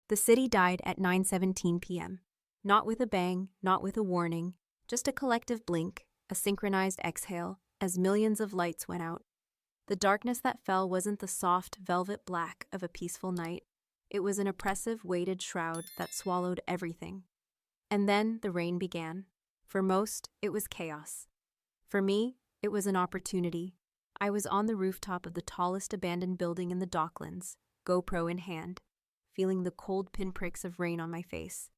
The city died at 9:17 p.m. Not with a bang, not with a warning, just a collective blink, a synchronized exhale, as millions of lights went out. The darkness that fell wasn't the soft, velvet black of a peaceful night. It was an oppressive, weighted shroud that swallowed everything. And then the rain began. For most, it was chaos. For me, it was an opportunity. I was on the rooftop of the tallest abandoned building in the Docklands, GoPro in hand, feeling the cold pinpricks of rain on my face.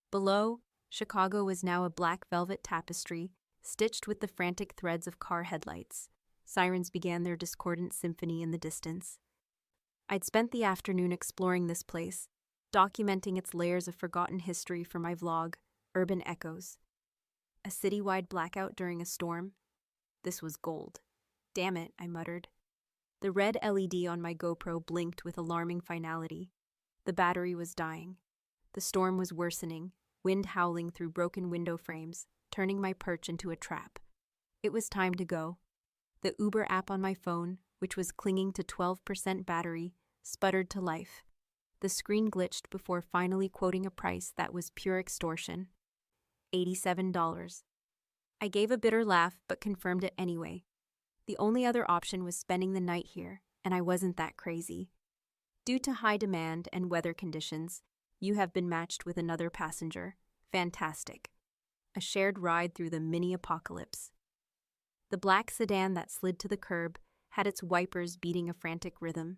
Below, Chicago was now a black velvet tapestry, stitched with the frantic threads of car headlights. Sirens began their discordant symphony in the distance. I'd spent the afternoon exploring this place, documenting its layers of forgotten history for my vlog, Urban Echoes. A citywide blackout during a storm? This was gold. Damn it, I muttered. The red LED on my GoPro blinked with alarming finality. The battery was dying. The storm was worsening, wind howling through broken window frames, turning my perch into a trap. It was time to go. The Uber app on my phone, which was clinging to 12% battery, sputtered to life. The screen glitched before finally quoting a price that was pure extortion. $87. I gave a bitter laugh but confirmed it anyway. The only other option was spending the night here, and I wasn't that crazy. Due to high demand and weather conditions, you have been matched with another passenger. Fantastic. A shared ride through the mini-apocalypse. The black sedan that slid to the curb had its wipers beating a frantic rhythm.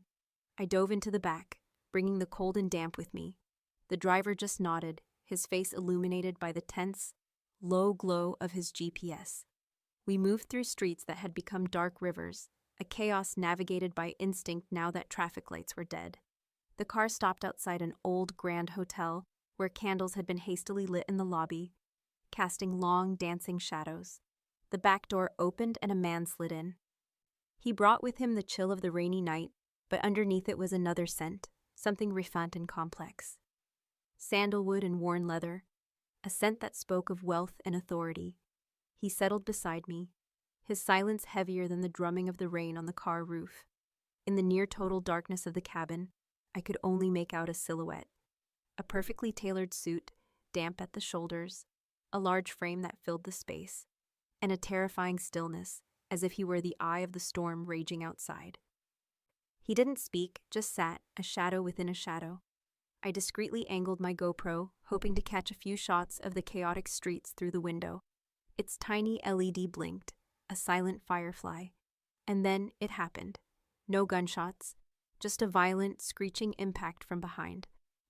I dove into the back, bringing the cold and damp with me. The driver just nodded, his face illuminated by the tense, low glow of his GPS. We moved through streets that had become dark rivers, a chaos navigated by instinct now that traffic lights were dead. The car stopped outside an old grand hotel where candles had been hastily lit in the lobby, casting long, dancing shadows. The back door opened and a man slid in. He brought with him the chill of the rainy night, but underneath it was another scent, something refined and complex. Sandalwood and worn leather, a scent that spoke of wealth and authority. He settled beside me, his silence heavier than the drumming of the rain on the car roof. In the near-total darkness of the cabin, I could only make out a silhouette. A perfectly tailored suit, damp at the shoulders, a large frame that filled the space, and a terrifying stillness, as if he were the eye of the storm raging outside. He didn't speak, just sat, a shadow within a shadow. I discreetly angled my GoPro, hoping to catch a few shots of the chaotic streets through the window. Its tiny LED blinked, a silent firefly. And then it happened. No gunshots, just a violent, screeching impact from behind.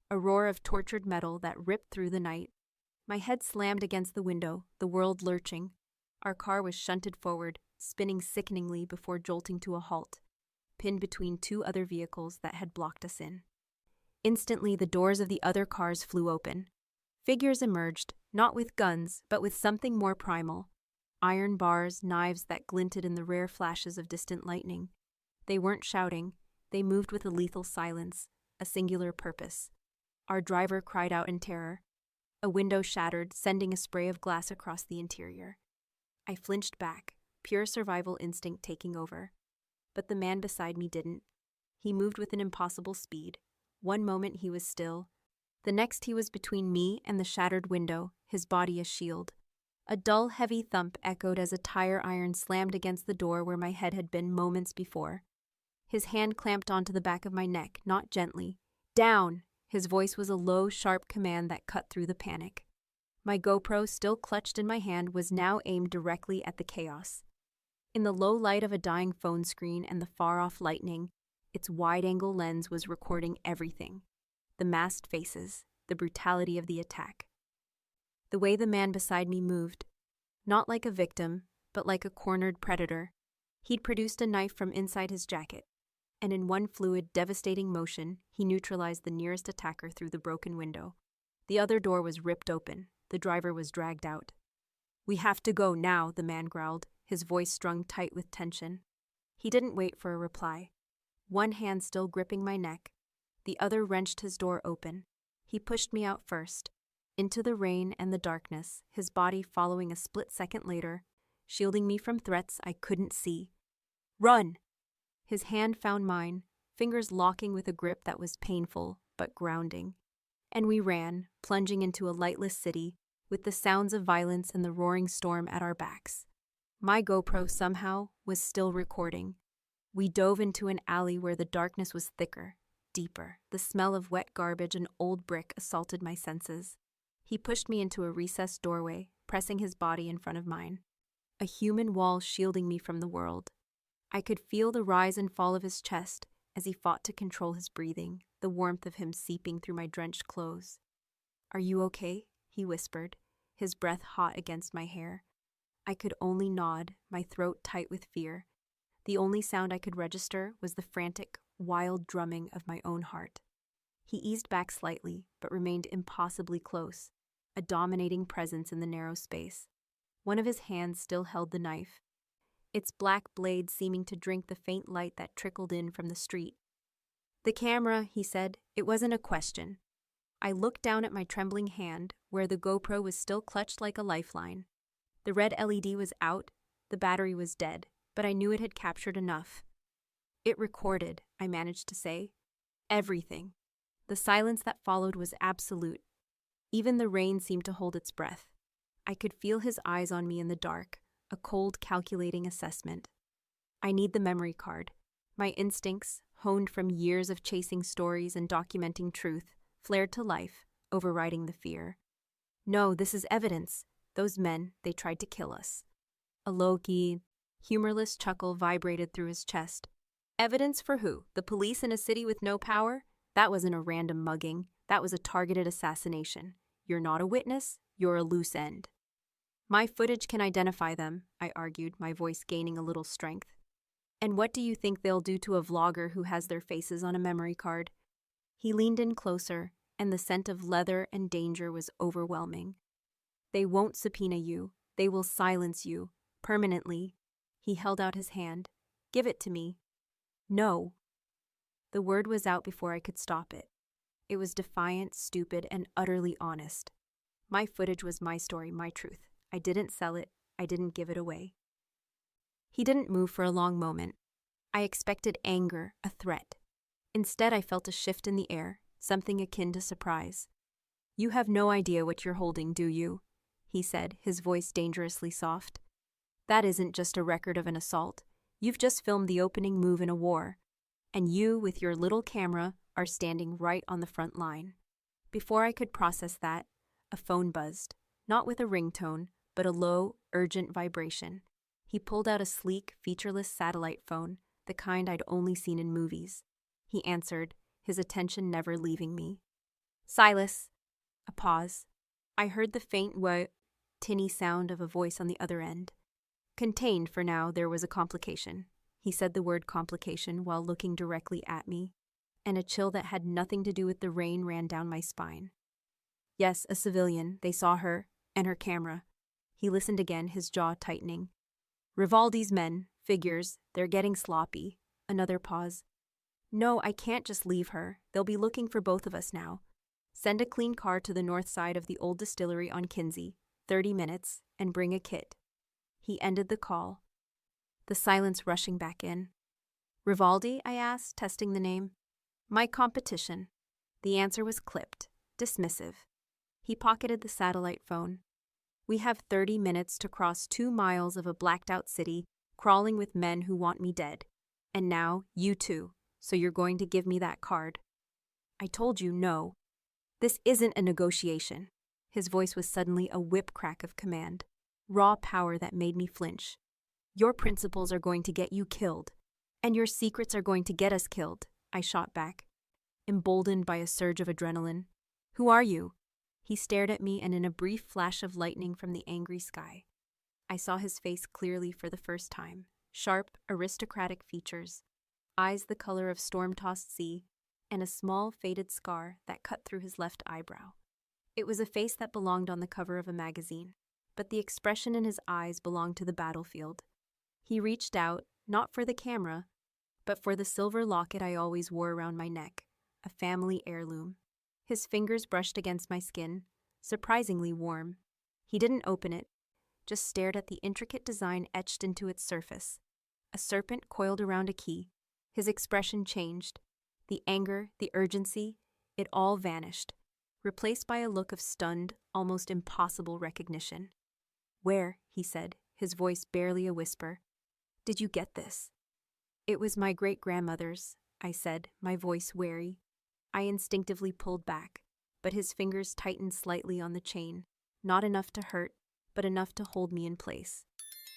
A roar of tortured metal that ripped through the night. My head slammed against the window, the world lurching. Our car was shunted forward, spinning sickeningly before jolting to a halt, pinned between two other vehicles that had blocked us in. Instantly, the doors of the other cars flew open. Figures emerged, not with guns, but with something more primal. Iron bars, knives that glinted in the rare flashes of distant lightning. They weren't shouting. They moved with a lethal silence, a singular purpose. Our driver cried out in terror. A window shattered, sending a spray of glass across the interior. I flinched back, pure survival instinct taking over. But the man beside me didn't. He moved with an impossible speed. One moment he was still. The next he was between me and the shattered window, his body a shield. A dull, heavy thump echoed as a tire iron slammed against the door where my head had been moments before. His hand clamped onto the back of my neck, not gently. Down! His voice was a low, sharp command that cut through the panic. My GoPro, still clutched in my hand, was now aimed directly at the chaos. In the low light of a dying phone screen and the far-off lightning, its wide-angle lens was recording everything. The masked faces, the brutality of the attack. The way the man beside me moved, not like a victim, but like a cornered predator. He'd produced a knife from inside his jacket, and in one fluid, devastating motion, he neutralized the nearest attacker through the broken window. The other door was ripped open. The driver was dragged out. "We have to go now," the man growled, his voice strung tight with tension. He didn't wait for a reply. One hand still gripping my neck, the other wrenched his door open. He pushed me out first, into the rain and the darkness, his body following a split second later, shielding me from threats I couldn't see. "Run!" His hand found mine, fingers locking with a grip that was painful but grounding. And we ran, plunging into a lightless city, with the sounds of violence and the roaring storm at our backs. My GoPro somehow was still recording. We dove into an alley where the darkness was thicker, deeper. The smell of wet garbage and old brick assaulted my senses. He pushed me into a recessed doorway, pressing his body in front of mine. A human wall shielding me from the world. I could feel the rise and fall of his chest as he fought to control his breathing, the warmth of him seeping through my drenched clothes. "Are you okay?" he whispered, his breath hot against my hair. I could only nod, my throat tight with fear. The only sound I could register was the frantic, wild drumming of my own heart. He eased back slightly, but remained impossibly close, a dominating presence in the narrow space. One of his hands still held the knife, its black blade seeming to drink the faint light that trickled in from the street. "The camera," he said. It wasn't a question. I looked down at my trembling hand, where the GoPro was still clutched like a lifeline. The red LED was out, the battery was dead, but I knew it had captured enough. "It recorded," I managed to say. "Everything." The silence that followed was absolute. Even the rain seemed to hold its breath. I could feel his eyes on me in the dark, a cold, calculating assessment. "I need the memory card." My instincts, honed from years of chasing stories and documenting truth, flared to life, overriding the fear. "No, this is evidence. Those men, they tried to kill us." A low-key, humorless chuckle vibrated through his chest. "Evidence for who? The police in a city with no power? That wasn't a random mugging. That was a targeted assassination. You're not a witness, you're a loose end." "My footage can identify them," I argued, my voice gaining a little strength. "And what do you think they'll do to a vlogger who has their faces on a memory card?" He leaned in closer, and the scent of leather and danger was overwhelming. "They won't subpoena you. They will silence you. Permanently." He held out his hand. "Give it to me." "No." The word was out before I could stop it. It was defiant, stupid, and utterly honest. My footage was my story, my truth. I didn't sell it. I didn't give it away. He didn't move for a long moment. I expected anger, a threat. Instead, I felt a shift in the air, something akin to surprise. "You have no idea what you're holding, do you?" he said, his voice dangerously soft. "That isn't just a record of an assault. You've just filmed the opening move in a war. And you, with your little camera, are standing right on the front line." Before I could process that, a phone buzzed, not with a ringtone, but a low, urgent vibration. He pulled out a sleek, featureless satellite phone, the kind I'd only seen in movies. He answered, his attention never leaving me. "Silas." A pause. I heard the faint tinny sound of a voice on the other end. "Contained for now, there was a complication." He said the word complication while looking directly at me, and a chill that had nothing to do with the rain ran down my spine. "Yes, a civilian. They saw her, and her camera." He listened again, his jaw tightening. "Rivaldi's men, figures, they're getting sloppy." Another pause. "No, I can't just leave her. They'll be looking for both of us now. Send a clean car to the north side of the old distillery on Kinsey, 30 minutes, and bring a kit." He ended the call, the silence rushing back in. "Rivaldi?" I asked, testing the name. "My competition." The answer was clipped, dismissive. He pocketed the satellite phone. "We have 30 minutes to cross 2 miles of a blacked-out city, crawling with men who want me dead. And now, you too, so you're going to give me that card." "I told you no." "This isn't a negotiation." His voice was suddenly a whip crack of command, raw power that made me flinch. "Your principles are going to get you killed, and your secrets are going to get us killed," I shot back, emboldened by a surge of adrenaline. "Who are you?" He stared at me, and in a brief flash of lightning from the angry sky, I saw his face clearly for the first time. Sharp, aristocratic features, eyes the color of storm-tossed sea, and a small, faded scar that cut through his left eyebrow. It was a face that belonged on the cover of a magazine, but the expression in his eyes belonged to the battlefield. He reached out, not for the camera, but for the silver locket I always wore around my neck, a family heirloom. His fingers brushed against my skin, surprisingly warm. He didn't open it, just stared at the intricate design etched into its surface. A serpent coiled around a key. His expression changed. The anger, the urgency, it all vanished. replaced by a look of stunned, almost impossible recognition. "Where?" he said, his voice barely a whisper. "Did you get this?" "It was my great-grandmother's," I said, my voice wary. I instinctively pulled back, but his fingers tightened slightly on the chain, not enough to hurt, but enough to hold me in place.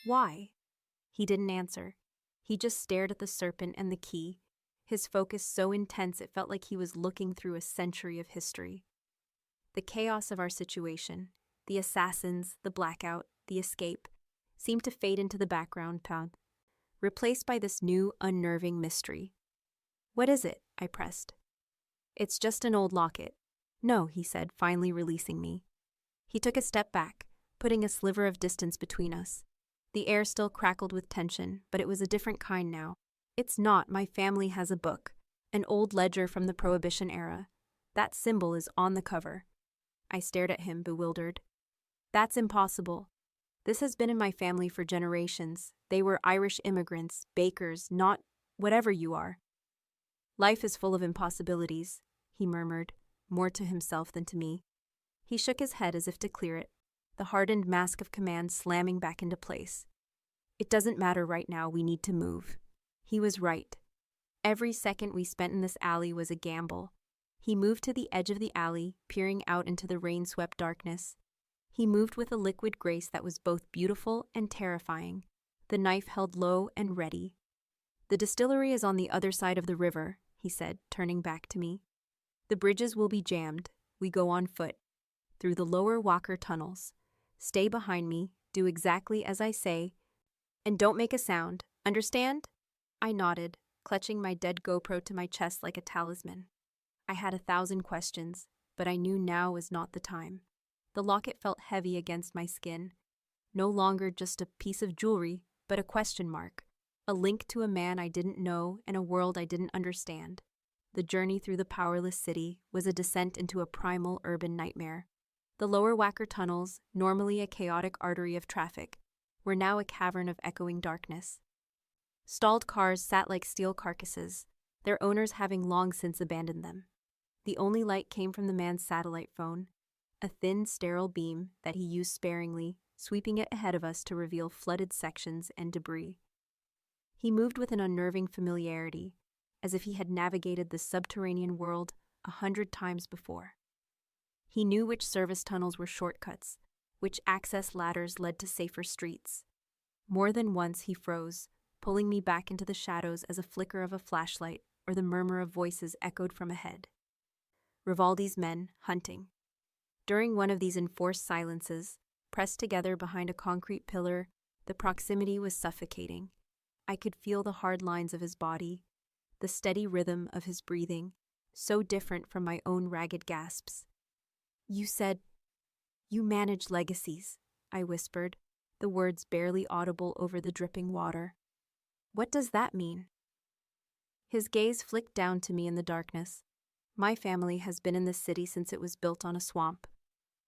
"Why?" He didn't answer. He just stared at the serpent and the key, his focus so intense it felt like he was looking through a century of history. The chaos of our situation, the assassins, the blackout, the escape, seemed to fade into the background, replaced by this new, unnerving mystery. "What is it?" I pressed. "It's just an old locket." "No," he said, finally releasing me. He took a step back, putting a sliver of distance between us. The air still crackled with tension, but it was a different kind now. "It's not. My family has a book, an old ledger from the Prohibition era. That symbol is on the cover." I stared at him, bewildered. "That's impossible. This has been in my family for generations. They were Irish immigrants, bakers, not whatever you are." "Life is full of impossibilities," he murmured, more to himself than to me. He shook his head as if to clear it, the hardened mask of command slamming back into place. "It doesn't matter right now, we need to move." He was right. Every second we spent in this alley was a gamble. He moved to the edge of the alley, peering out into the rain-swept darkness. He moved with a liquid grace that was both beautiful and terrifying, the knife held low and ready. "The distillery is on the other side of the river," he said, turning back to me. "The bridges will be jammed. We go on foot, through the lower Walker tunnels. Stay behind me, do exactly as I say, and don't make a sound. Understand?" I nodded, clutching my dead GoPro to my chest like a talisman. I had 1,000 questions, but I knew now was not the time. The locket felt heavy against my skin, no longer just a piece of jewelry, but a question mark, a link to a man I didn't know and a world I didn't understand. The journey through the powerless city was a descent into a primal urban nightmare. The lower Wacker tunnels, normally a chaotic artery of traffic, were now a cavern of echoing darkness. Stalled cars sat like steel carcasses, their owners having long since abandoned them. The only light came from the man's satellite phone, a thin, sterile beam that he used sparingly, sweeping it ahead of us to reveal flooded sections and debris. He moved with an unnerving familiarity, as if he had navigated the subterranean world 100 times before. He knew which service tunnels were shortcuts, which access ladders led to safer streets. More than once he froze, pulling me back into the shadows as a flicker of a flashlight or the murmur of voices echoed from ahead. Rivaldi's men, hunting. During one of these enforced silences, pressed together behind a concrete pillar, the proximity was suffocating. I could feel the hard lines of his body, the steady rhythm of his breathing, so different from my own ragged gasps. "You said you manage legacies," I whispered, the words barely audible over the dripping water. "What does that mean?" His gaze flicked down to me in the darkness. "My family has been in this city since it was built on a swamp.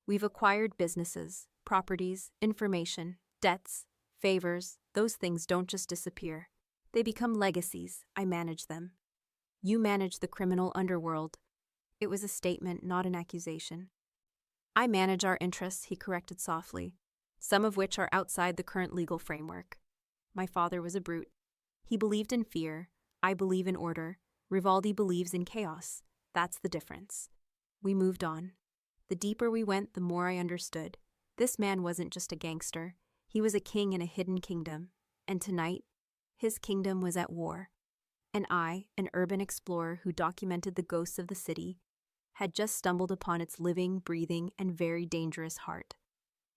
We've acquired businesses, properties, information, debts, favors. Those things don't just disappear. They become legacies. I manage them. You manage the criminal underworld." It was a statement, not an accusation. "I manage our interests," he corrected softly, "some of which are outside the current legal framework." My father was a brute. He believed in fear. I believe in order. Rivaldi believes in chaos. That's the difference. We moved on. The deeper we went, the more I understood. This man wasn't just a gangster. He was a king in a hidden kingdom. And tonight, his kingdom was at war. And I, an urban explorer who documented the ghosts of the city, had just stumbled upon its living, breathing, and very dangerous heart.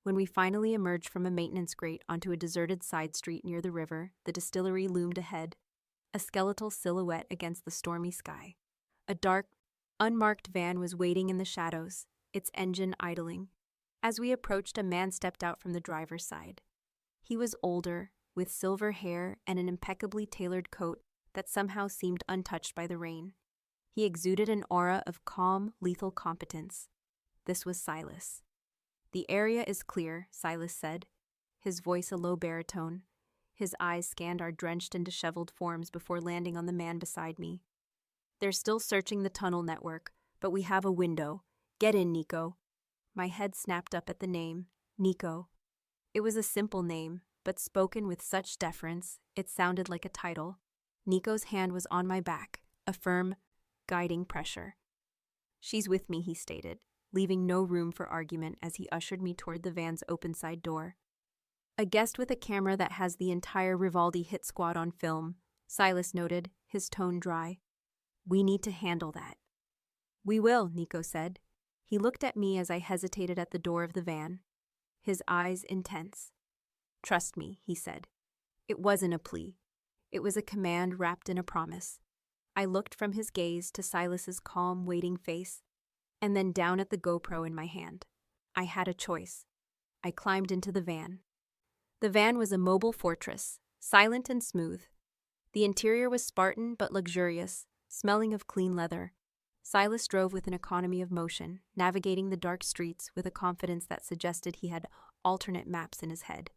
When we finally emerged from a maintenance grate onto a deserted side street near the river, the distillery loomed ahead, a skeletal silhouette against the stormy sky. A dark, unmarked van was waiting in the shadows, its engine idling. As we approached, a man stepped out from the driver's side. He was older, with silver hair and an impeccably tailored coat that somehow seemed untouched by the rain. He exuded an aura of calm, lethal competence. This was Silas. "The area is clear," Silas said, his voice a low baritone. His eyes scanned our drenched and disheveled forms before landing on the man beside me. "They're still searching the tunnel network, but we have a window. "Get in, Nico." My head snapped up at the name, Nico. It was a simple name, but spoken with such deference, it sounded like a title. Nico's hand was on my back, a firm, guiding pressure. "She's with me," he stated, leaving no room for argument as he ushered me toward the van's open side door. "A guest with a camera that has the entire Rivaldi hit squad on film," Silas noted, his tone dry. "We need to handle that." "We will," Nico said. He looked at me as I hesitated at the door of the van, his eyes intense. "Trust me," he said. It wasn't a plea. It was a command wrapped in a promise. I looked from his gaze to Silas's calm, waiting face, and then down at the GoPro in my hand. I had a choice. I climbed into the van. The van was a mobile fortress, silent and smooth. The interior was Spartan but luxurious, smelling of clean leather. Silas drove with an economy of motion, navigating the dark streets with a confidence that suggested he had alternate maps in his head.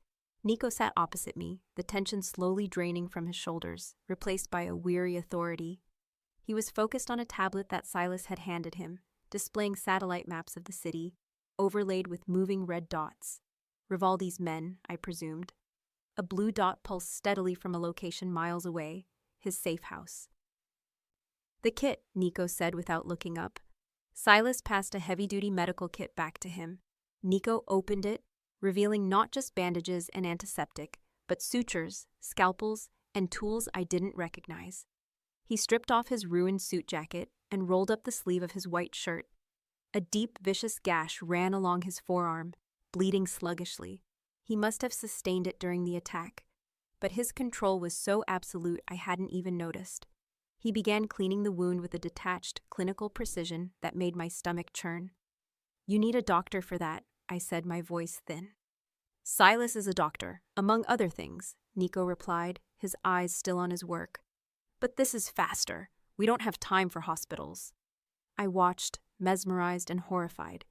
Nico sat opposite me, the tension slowly draining from his shoulders, replaced by a weary authority. He was focused on a tablet that Silas had handed him, displaying satellite maps of the city, overlaid with moving red dots. Rivaldi's men, I presumed. A blue dot pulsed steadily from a location miles away, his safe house. "The kit," Nico said without looking up. Silas passed a heavy-duty medical kit back to him. Nico opened it, revealing not just bandages and antiseptic, but sutures, scalpels, and tools I didn't recognize. He stripped off his ruined suit jacket and rolled up the sleeve of his white shirt. A deep, vicious gash ran along his forearm, bleeding sluggishly. He must have sustained it during the attack, but his control was so absolute I hadn't even noticed. He began cleaning the wound with a detached, clinical precision that made my stomach churn. "You need a doctor for that," I said, my voice thin. "Silas is a doctor, among other things," Nico replied, his eyes still on his work. "But this is faster. We don't have time for hospitals." I watched, mesmerized and horrified.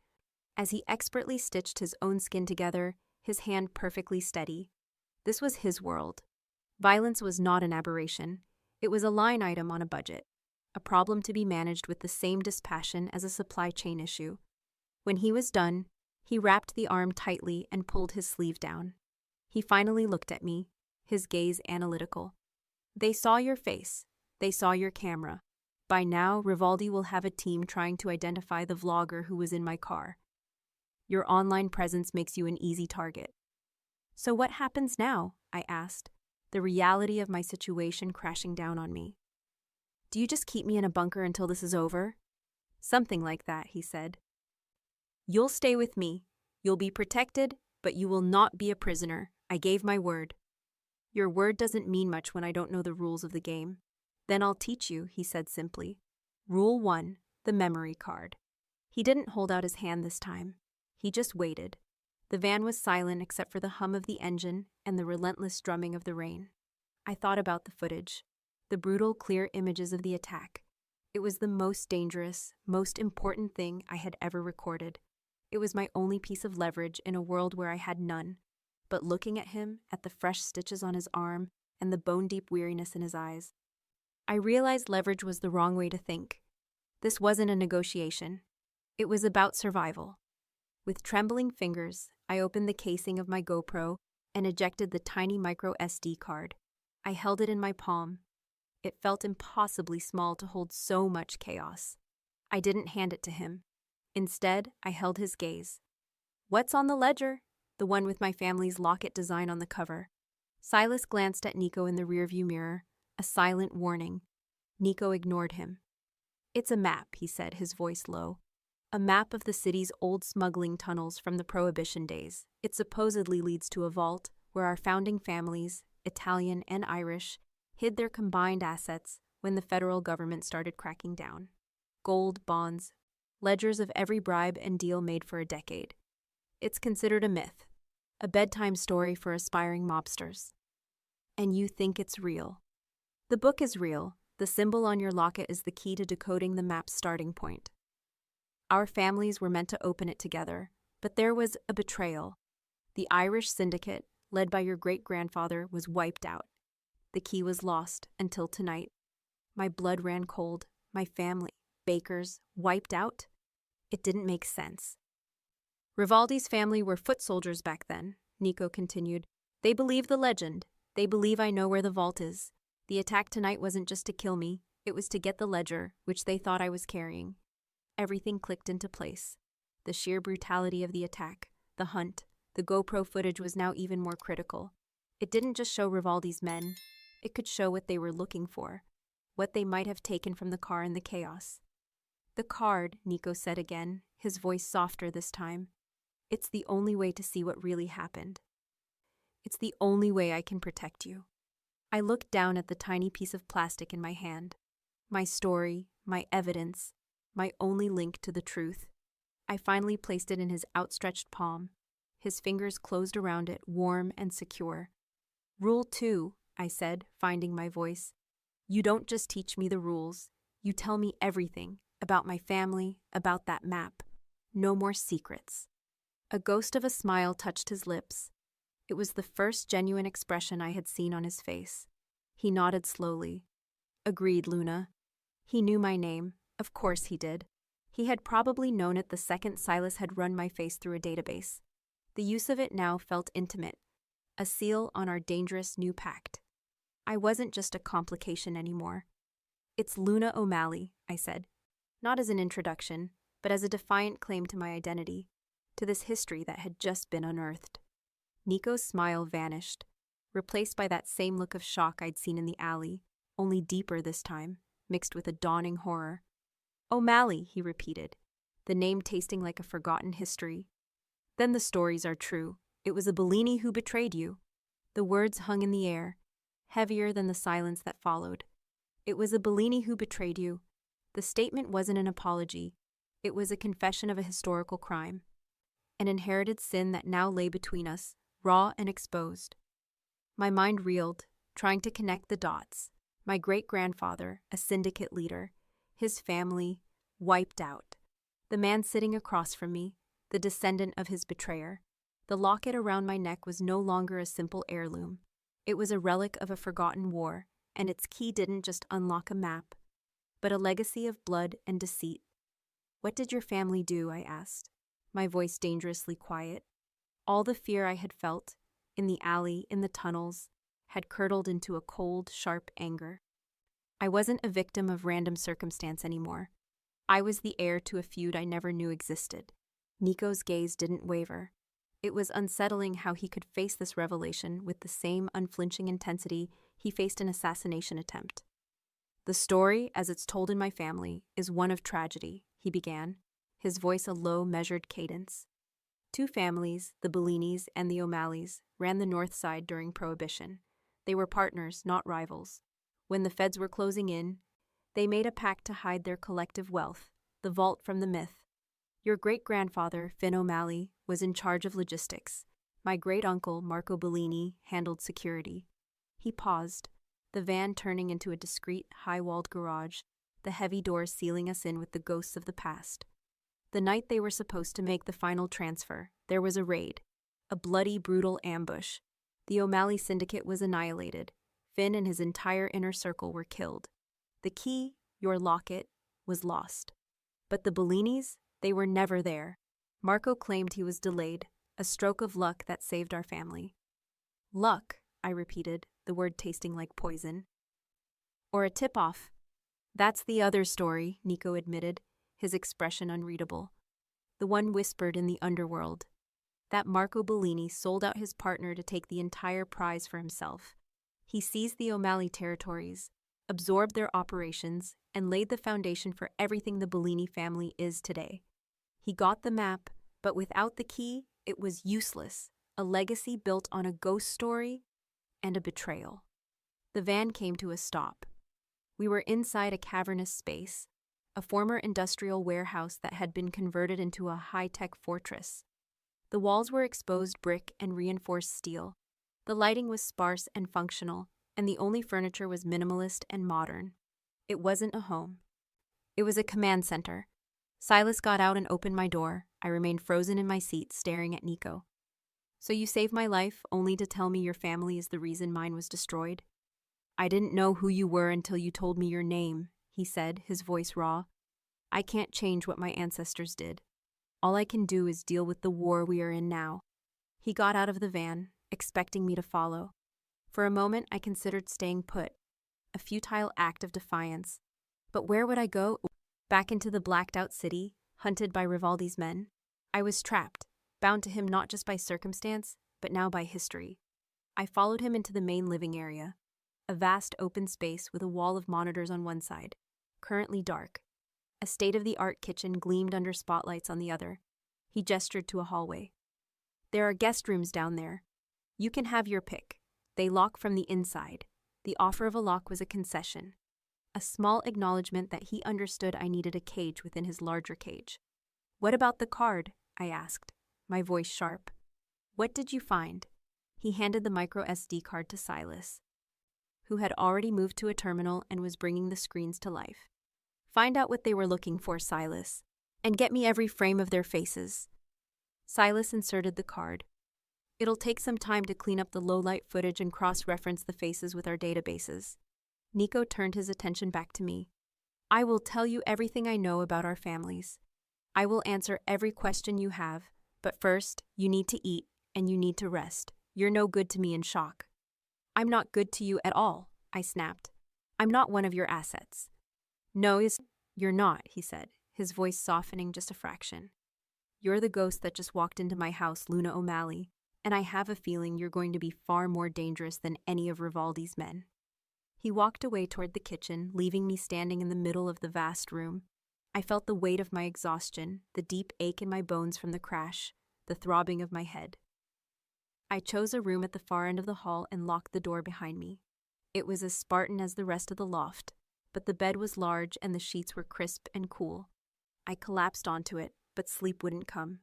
As he expertly stitched his own skin together, his hand perfectly steady. This was his world. Violence was not an aberration. It was a line item on a budget, a problem to be managed with the same dispassion as a supply chain issue. When he was done, he wrapped the arm tightly and pulled his sleeve down. He finally looked at me, his gaze analytical. "They saw your face. They saw your camera. By now, Rivaldi will have a team trying to identify the vlogger who was in my car. Your online presence makes you an easy target." "So what happens now?" I asked, the reality of my situation crashing down on me. "Do you just keep me in a bunker until this is over?" "Something like that," he said. "You'll stay with me. You'll be protected, but you will not be a prisoner. I gave my word." "Your word doesn't mean much when I don't know the rules of the game." "Then I'll teach you," he said simply. "Rule 1, the memory card." He didn't hold out his hand this time. He just waited. The van was silent except for the hum of the engine and the relentless drumming of the rain. I thought about the footage, the brutal, clear images of the attack. It was the most dangerous, most important thing I had ever recorded. It was my only piece of leverage in a world where I had none. But looking at him, at the fresh stitches on his arm, and the bone-deep weariness in his eyes, I realized leverage was the wrong way to think. This wasn't a negotiation. It was about survival. With trembling fingers, I opened the casing of my GoPro and ejected the tiny micro SD card. I held it in my palm. It felt impossibly small to hold so much chaos. I didn't hand it to him. Instead, I held his gaze. "What's on the ledger?" The one with my family's locket design on the cover. Silas glanced at Nico in the rearview mirror, a silent warning. Nico ignored him. "It's a map," he said, his voice low. "A map of the city's old smuggling tunnels from the Prohibition days. It supposedly leads to a vault where our founding families, Italian and Irish, hid their combined assets when the federal government started cracking down. Gold, bonds, ledgers of every bribe and deal made for a decade. It's considered a myth, a bedtime story for aspiring mobsters. And you think it's real. The book is real. The symbol on your locket is the key to decoding the map's starting point. Our families were meant to open it together, but there was a betrayal. The Irish syndicate, led by your great-grandfather, was wiped out. The key was lost until tonight. My blood ran cold. My family, Bakers, wiped out. It didn't make sense. Rivaldi's family were foot soldiers back then, Nico continued. They believe the legend. They believe I know where the vault is. The attack tonight wasn't just to kill me, it was to get the ledger, which they thought I was carrying. Everything clicked into place. The sheer brutality of the attack, the hunt, the GoPro footage was now even more critical. It didn't just show Rivaldi's men, it could show what they were looking for, what they might have taken from the car in the chaos. The card, Nico said again, his voice softer this time. It's the only way to see what really happened. It's the only way I can protect you. I looked down at the tiny piece of plastic in my hand. My story, my evidence, my only link to the truth. I finally placed it in his outstretched palm. His fingers closed around it, warm and secure. Rule 2, I said, finding my voice. You don't just teach me the rules. You tell me everything, about my family, about that map. No more secrets. A ghost of a smile touched his lips. It was the first genuine expression I had seen on his face. He nodded slowly. Agreed, Luna. He knew my name. Of course he did. He had probably known it the second Silas had run my face through a database. The use of it now felt intimate, a seal on our dangerous new pact. I wasn't just a complication anymore. It's Luna O'Malley, I said, not as an introduction, but as a defiant claim to my identity, to this history that had just been unearthed. Nico's smile vanished, replaced by that same look of shock I'd seen in the alley, only deeper this time, mixed with a dawning horror. O'Malley, he repeated, the name tasting like a forgotten history. Then the stories are true. It was a Bellini who betrayed you. The words hung in the air, heavier than the silence that followed. It was a Bellini who betrayed you. The statement wasn't an apology. It was a confession of a historical crime. An inherited sin that now lay between us, raw and exposed. My mind reeled, trying to connect the dots. My great-grandfather, a syndicate leader. His family, wiped out. The man sitting across from me, the descendant of his betrayer. The locket around my neck was no longer a simple heirloom. It was a relic of a forgotten war, and its key didn't just unlock a map, but a legacy of blood and deceit. What did your family do? I asked, my voice dangerously quiet. All the fear I had felt, in the alley, in the tunnels, had curdled into a cold, sharp anger. I wasn't a victim of random circumstance anymore. I was the heir to a feud I never knew existed. Nico's gaze didn't waver. It was unsettling how he could face this revelation with the same unflinching intensity he faced an assassination attempt. The story, as it's told in my family, is one of tragedy, he began, his voice a low, measured cadence. Two families, the Bellinis and the O'Malleys, ran the North Side during Prohibition. They were partners, not rivals. When the feds were closing in, they made a pact to hide their collective wealth, the vault from the myth. Your great-grandfather, Finn O'Malley, was in charge of logistics. My great-uncle, Marco Bellini, handled security. He paused, the van turning into a discreet, high-walled garage, the heavy doors sealing us in with the ghosts of the past. The night they were supposed to make the final transfer, there was a raid, a bloody, brutal ambush. The O'Malley syndicate was annihilated. Finn and his entire inner circle were killed. The key, your locket, was lost. But the Bellinis, they were never there. Marco claimed he was delayed, a stroke of luck that saved our family. Luck, I repeated, the word tasting like poison. Or a tip-off. That's the other story, Nico admitted, his expression unreadable. The one whispered in the underworld. That Marco Bellini sold out his partner to take the entire prize for himself. He seized the O'Malley territories, absorbed their operations, and laid the foundation for everything the Bellini family is today. He got the map, but without the key, it was useless, a legacy built on a ghost story and a betrayal. The van came to a stop. We were inside a cavernous space, a former industrial warehouse that had been converted into a high-tech fortress. The walls were exposed brick and reinforced steel. The lighting was sparse and functional, and the only furniture was minimalist and modern. It wasn't a home. It was a command center. Silas got out and opened my door. I remained frozen in my seat, staring at Nico. So you saved my life, only to tell me your family is the reason mine was destroyed? I didn't know who you were until you told me your name, he said, his voice raw. I can't change what my ancestors did. All I can do is deal with the war we are in now. He got out of the van, expecting me to follow. For a moment, I considered staying put, a futile act of defiance. But where would I go? Back into the blacked-out city, hunted by Rivaldi's men? I was trapped, bound to him not just by circumstance, but now by history. I followed him into the main living area, a vast open space with a wall of monitors on one side, currently dark. A state-of-the-art kitchen gleamed under spotlights on the other. He gestured to a hallway. There are guest rooms down there. You can have your pick. They lock from the inside. The offer of a lock was a concession, a small acknowledgement that he understood I needed a cage within his larger cage. What about the card? I asked, my voice sharp. What did you find? He handed the micro SD card to Silas, who had already moved to a terminal and was bringing the screens to life. Find out what they were looking for, Silas, and get me every frame of their faces. Silas inserted the card. It'll take some time to clean up the low-light footage and cross-reference the faces with our databases. Nico turned his attention back to me. I will tell you everything I know about our families. I will answer every question you have, but first, you need to eat and you need to rest. You're no good to me in shock. I'm not good to you at all, I snapped. I'm not one of your assets. No, you're not, he said, his voice softening just a fraction. You're the ghost that just walked into my house, Luna O'Malley, and I have a feeling you're going to be far more dangerous than any of Rivaldi's men. He walked away toward the kitchen, leaving me standing in the middle of the vast room. I felt the weight of my exhaustion, the deep ache in my bones from the crash, the throbbing of my head. I chose a room at the far end of the hall and locked the door behind me. It was as Spartan as the rest of the loft, but the bed was large and the sheets were crisp and cool. I collapsed onto it, but sleep wouldn't come.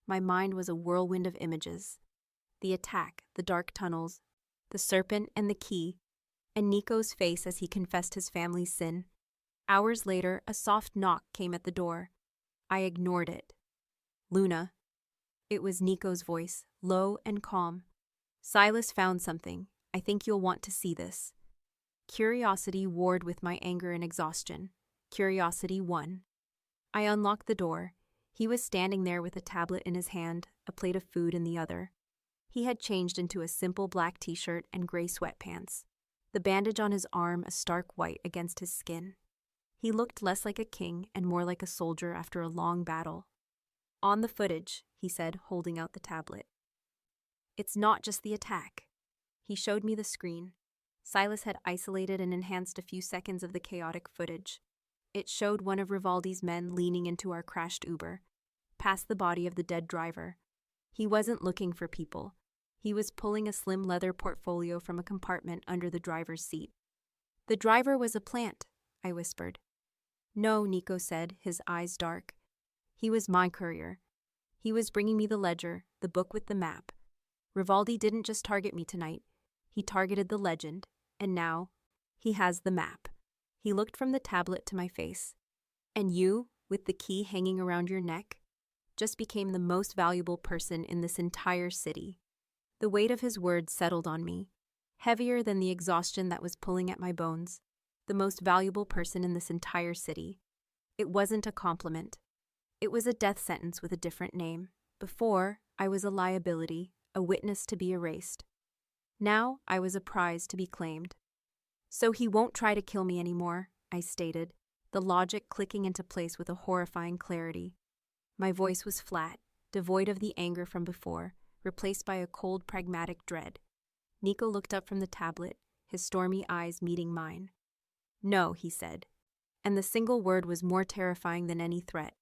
My mind was a whirlwind of images. The attack, the dark tunnels, the serpent and the key, and Nico's face as he confessed his family's sin. Hours later, a soft knock came at the door. I ignored it. Luna. It was Nico's voice, low and calm. Silas found something. I think you'll want to see this. Curiosity warred with my anger and exhaustion. Curiosity won. I unlocked the door. He was standing there with a tablet in his hand, a plate of food in the other. He had changed into a simple black t-shirt and gray sweatpants, the bandage on his arm a stark white against his skin. He looked less like a king and more like a soldier after a long battle. On the footage, he said, holding out the tablet. It's not just the attack. He showed me the screen. Silas had isolated and enhanced a few seconds of the chaotic footage. It showed one of Rivaldi's men leaning into our crashed Uber, past the body of the dead driver. He wasn't looking for people. He was pulling a slim leather portfolio from a compartment under the driver's seat. The driver was a plant, I whispered. No, Nico said, his eyes dark. He was my courier. He was bringing me the ledger, the book with the map. Rivaldi didn't just target me tonight. He targeted the legend, and now he has the map. He looked from the tablet to my face. And you, with the key hanging around your neck, just became the most valuable person in this entire city. The weight of his words settled on me, heavier than the exhaustion that was pulling at my bones. The most valuable person in this entire city. It wasn't a compliment. It was a death sentence with a different name. Before, I was a liability, a witness to be erased. Now, I was a prize to be claimed. So he won't try to kill me anymore, I stated, the logic clicking into place with a horrifying clarity. My voice was flat, devoid of the anger from before, replaced by a cold, pragmatic dread. Nico looked up from the tablet, his stormy eyes meeting mine. No, he said, and the single word was more terrifying than any threat.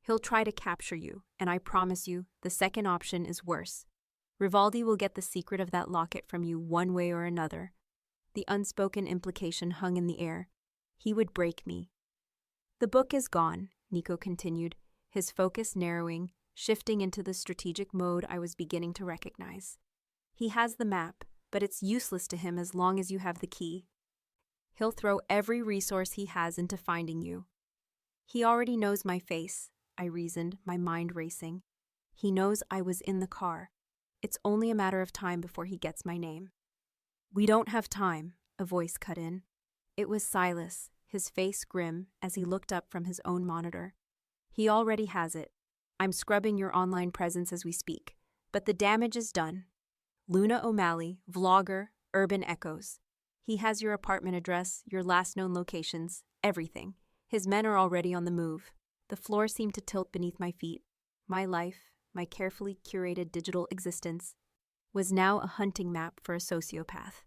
He'll try to capture you, and I promise you, the second option is worse. Rivaldi will get the secret of that locket from you one way or another. The unspoken implication hung in the air. He would break me. The book is gone, Nico continued, his focus narrowing, shifting into the strategic mode I was beginning to recognize. He has the map, but it's useless to him as long as you have the key. He'll throw every resource he has into finding you. He already knows my face, I reasoned, my mind racing. He knows I was in the car. It's only a matter of time before he gets my name. We don't have time, a voice cut in. It was Silas, his face grim as he looked up from his own monitor. He already has it. I'm scrubbing your online presence as we speak, but the damage is done. Luna O'Malley, vlogger, Urban Echoes. He has your apartment address, your last known locations, everything. His men are already on the move. The floor seemed to tilt beneath my feet. My life, my carefully curated digital existence, was now a hunting map for a sociopath.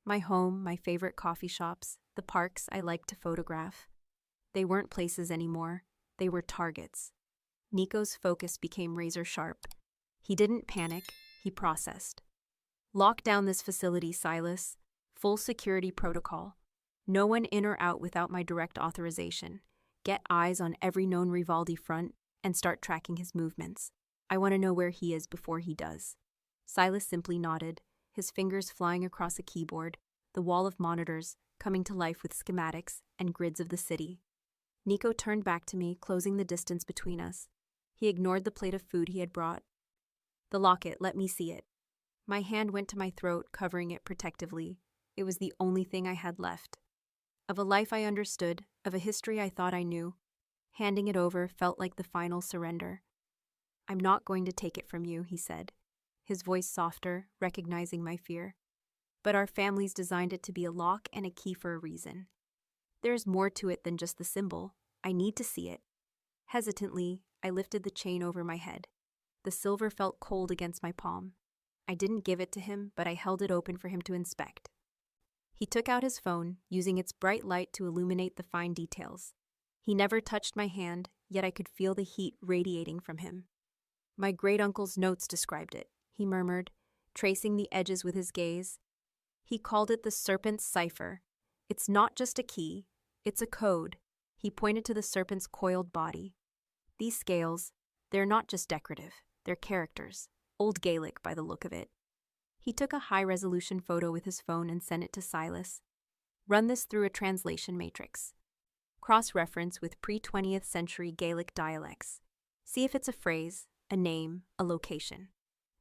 My home, my favorite coffee shops, the parks I liked to photograph. They weren't places anymore. They were targets. Nico's focus became razor sharp. He didn't panic, he processed. Lock down this facility, Silas. Full security protocol. No one in or out without my direct authorization. Get eyes on every known Rivaldi front and start tracking his movements. I want to know where he is before he does. Silas simply nodded, his fingers flying across a keyboard, the wall of monitors coming to life with schematics and grids of the city. Nico turned back to me, closing the distance between us. He ignored the plate of food he had brought. The locket, let me see it. My hand went to my throat, covering it protectively. It was the only thing I had left. Of a life I understood, of a history I thought I knew. Handing it over felt like the final surrender. I'm not going to take it from you, he said, his voice softer, recognizing my fear. But our families designed it to be a lock and a key for a reason. There's more to it than just the symbol. I need to see it. Hesitantly, I lifted the chain over my head. The silver felt cold against my palm. I didn't give it to him, but I held it open for him to inspect. He took out his phone, using its bright light to illuminate the fine details. He never touched my hand, yet I could feel the heat radiating from him. My great-uncle's notes described it, he murmured, tracing the edges with his gaze. He called it the serpent's cipher. It's not just a key, it's a code. He pointed to the serpent's coiled body. These scales, they're not just decorative, they're characters. Old Gaelic by the look of it. He took a high-resolution photo with his phone and sent it to Silas. Run this through a translation matrix. Cross-reference with pre-20th century Gaelic dialects. See if it's a phrase, a name, a location.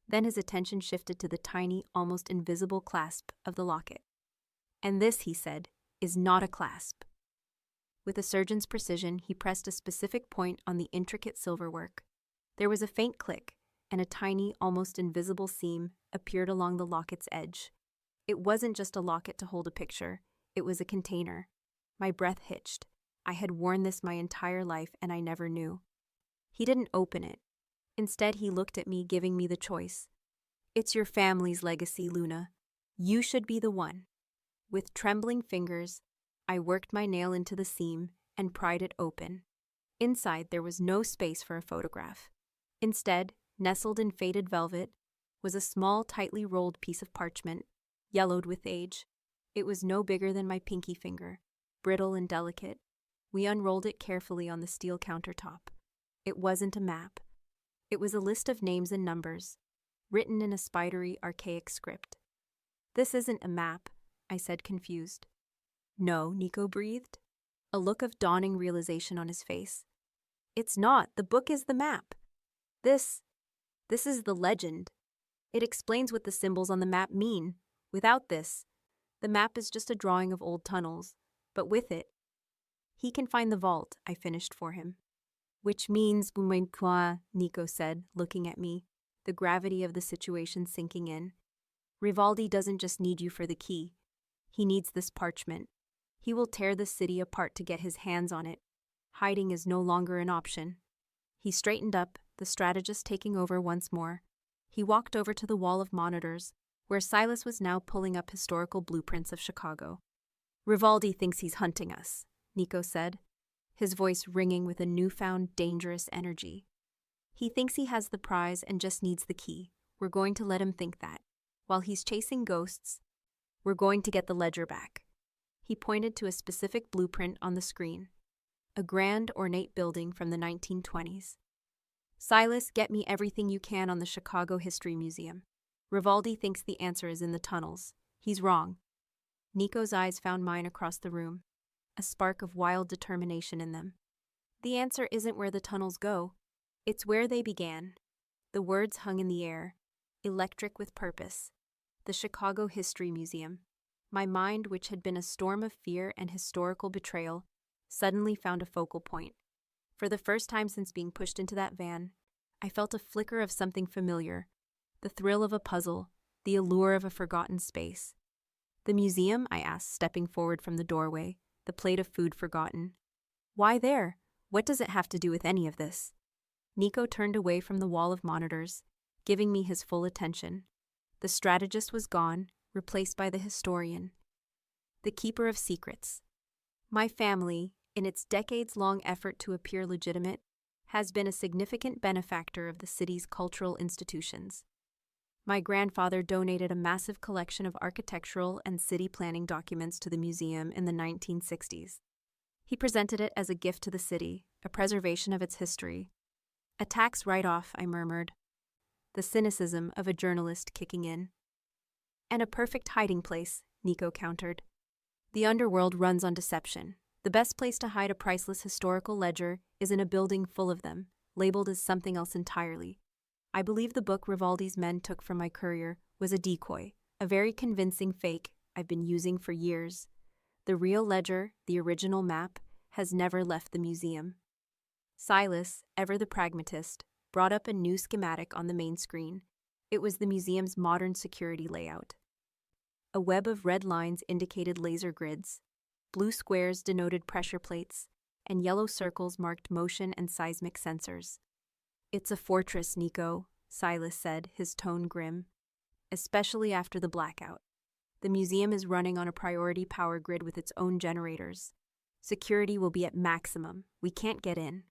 Then his attention shifted to the tiny, almost invisible clasp of the locket. And this, he said, is not a clasp. With a surgeon's precision, he pressed a specific point on the intricate silverwork. There was a faint click, and a tiny, almost invisible seam appeared along the locket's edge. It wasn't just a locket to hold a picture, it was a container. My breath hitched. I had worn this my entire life, and I never knew. He didn't open it. Instead, he looked at me, giving me the choice. It's your family's legacy, Luna. You should be the one. With trembling fingers, I worked my nail into the seam and pried it open. Inside, there was no space for a photograph. Instead, nestled in faded velvet, was a small, tightly rolled piece of parchment, yellowed with age. It was no bigger than my pinky finger, brittle and delicate. We unrolled it carefully on the steel countertop. It wasn't a map. It was a list of names and numbers, written in a spidery, archaic script. This isn't a map, I said, confused. No, Nico breathed, a look of dawning realization on his face. It's not. The book is the map. This is the legend. It explains what the symbols on the map mean. Without this, the map is just a drawing of old tunnels. But with it, he can find the vault, I finished for him. Which means, Bumwenkwa, Nico said, looking at me, the gravity of the situation sinking in. Rivaldi doesn't just need you for the key. He needs this parchment. He will tear the city apart to get his hands on it. Hiding is no longer an option. He straightened up, the strategist taking over once more. He walked over to the wall of monitors, where Silas was now pulling up historical blueprints of Chicago. Rivaldi thinks he's hunting us, Nico said, his voice ringing with a newfound dangerous energy. He thinks he has the prize and just needs the key. We're going to let him think that. While he's chasing ghosts, we're going to get the ledger back. He pointed to a specific blueprint on the screen. A grand, ornate building from the 1920s. Silas, get me everything you can on the Chicago History Museum. Rivaldi thinks the answer is in the tunnels. He's wrong. Nico's eyes found mine across the room, a spark of wild determination in them. The answer isn't where the tunnels go. It's where they began. The words hung in the air, electric with purpose. The Chicago History Museum. My mind, which had been a storm of fear and historical betrayal, suddenly found a focal point. For the first time since being pushed into that van, I felt a flicker of something familiar, the thrill of a puzzle, the allure of a forgotten space. "The museum?" I asked, stepping forward from the doorway, the plate of food forgotten. "Why there? What does it have to do with any of this?" Nico turned away from the wall of monitors, giving me his full attention. The strategist was gone, replaced by the historian, the keeper of secrets. My family, in its decades-long effort to appear legitimate, has been a significant benefactor of the city's cultural institutions. My grandfather donated a massive collection of architectural and city planning documents to the museum in the 1960s. He presented it as a gift to the city, a preservation of its history. "A tax write-off," I murmured, the cynicism of a journalist kicking in. "And a perfect hiding place," Nico countered. "The underworld runs on deception. The best place to hide a priceless historical ledger is in a building full of them, labeled as something else entirely. I believe the book Rivaldi's men took from my courier was a decoy, a very convincing fake I've been using for years. The real ledger, the original map, has never left the museum." Silas, ever the pragmatist, brought up a new schematic on the main screen. It was the museum's modern security layout. A web of red lines indicated laser grids, blue squares denoted pressure plates, and yellow circles marked motion and seismic sensors. "It's a fortress, Nico," Silas said, his tone grim. "Especially after the blackout. The museum is running on a priority power grid with its own generators. Security will be at maximum. We can't get in."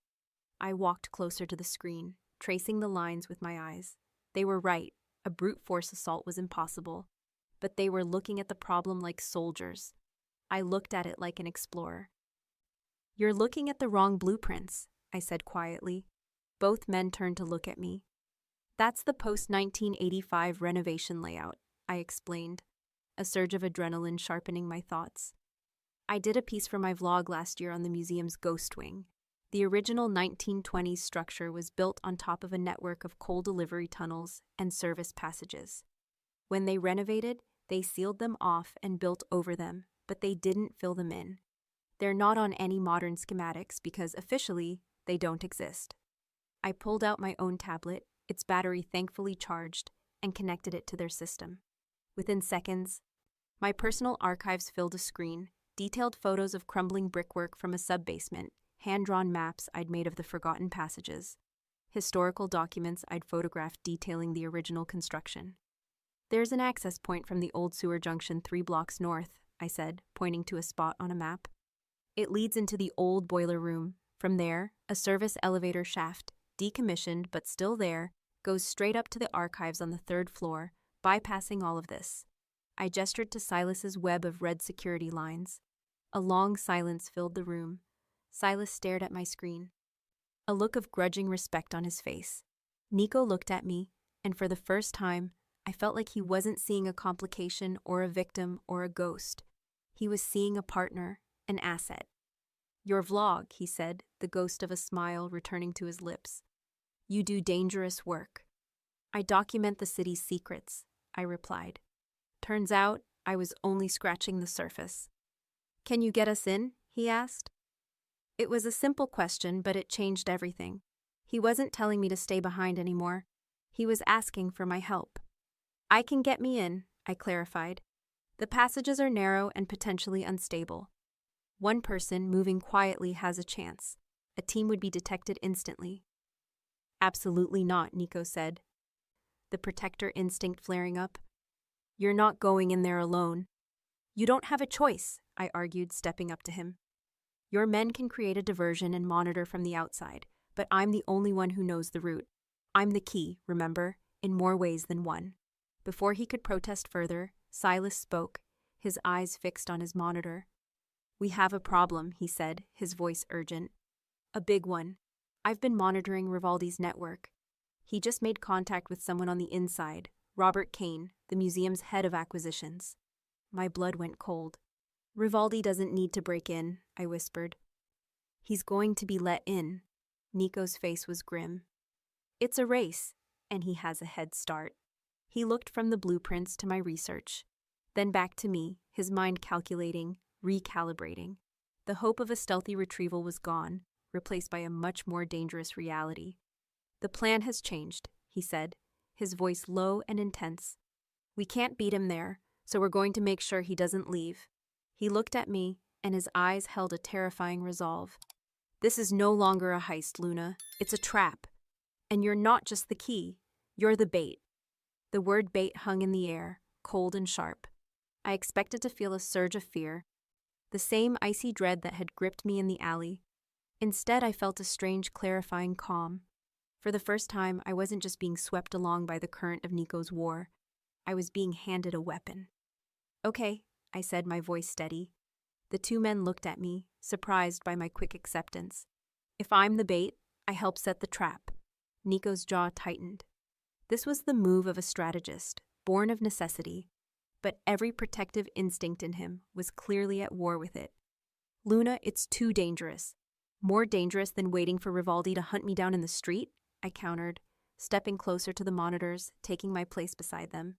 I walked closer to the screen, tracing the lines with my eyes. They were right. A brute force assault was impossible. But they were looking at the problem like soldiers. I looked at it like an explorer. "You're looking at the wrong blueprints," I said quietly. Both men turned to look at me. "That's the post-1985 renovation layout," I explained, a surge of adrenaline sharpening my thoughts. "I did a piece for my vlog last year on the museum's ghost wing. The original 1920s structure was built on top of a network of coal delivery tunnels and service passages. When they renovated, they sealed them off and built over them, but they didn't fill them in. They're not on any modern schematics because, officially, they don't exist." I pulled out my own tablet, its battery thankfully charged, and connected it to their system. Within seconds, my personal archives filled a screen, detailed photos of crumbling brickwork from a sub-basement, hand-drawn maps I'd made of the forgotten passages, historical documents I'd photographed detailing the original construction. "There's an access point from the old sewer junction 3 blocks north," I said, pointing to a spot on a map. "It leads into the old boiler room. From there, a service elevator shaft, decommissioned but still there, goes straight up to the archives on the 3rd floor, bypassing all of this." I gestured to Silas's web of red security lines. A long silence filled the room. Silas stared at my screen, a look of grudging respect on his face. Nico looked at me, and for the first time, I felt like he wasn't seeing a complication or a victim or a ghost. He was seeing a partner, an asset. "Your vlog," he said, the ghost of a smile returning to his lips. "You do dangerous work." "I document the city's secrets," I replied. Turns out, I was only scratching the surface. "Can you get us in?" he asked. It was a simple question, but it changed everything. He wasn't telling me to stay behind anymore. He was asking for my help. "I can get me in," I clarified. "The passages are narrow and potentially unstable. One person moving quietly has a chance. A team would be detected instantly." "Absolutely not," Nico said, the protector instinct flaring up. "You're not going in there alone." "You don't have a choice," I argued, stepping up to him. "Your men can create a diversion and monitor from the outside, but I'm the only one who knows the route. I'm the key, remember, in more ways than one." Before he could protest further, Silas spoke, his eyes fixed on his monitor. "We have a problem," he said, his voice urgent. "A big one. I've been monitoring Rivaldi's network. He just made contact with someone on the inside, Robert Kane, the museum's head of acquisitions." My blood went cold. "Rivaldi doesn't need to break in," I whispered. "He's going to be let in." Nico's face was grim. "It's a race, and he has a head start." He looked from the blueprints to my research. Then back to me, his mind calculating, recalibrating. The hope of a stealthy retrieval was gone, replaced by a much more dangerous reality. "The plan has changed," he said, his voice low and intense. "We can't beat him there, so we're going to make sure he doesn't leave." He looked at me, and his eyes held a terrifying resolve. "This is no longer a heist, Luna. It's a trap. And you're not just the key. You're the bait." The word bait hung in the air, cold and sharp. I expected to feel a surge of fear, the same icy dread that had gripped me in the alley. Instead, I felt a strange, clarifying calm. For the first time, I wasn't just being swept along by the current of Nico's war. I was being handed a weapon. "Okay," I said, my voice steady. The two men looked at me, surprised by my quick acceptance. "If I'm the bait, I help set the trap." Nico's jaw tightened. This was the move of a strategist, born of necessity, but every protective instinct in him was clearly at war with it. "Luna, it's too dangerous. More dangerous than waiting for Rivaldi to hunt me down in the street," I countered, stepping closer to the monitors, taking my place beside them.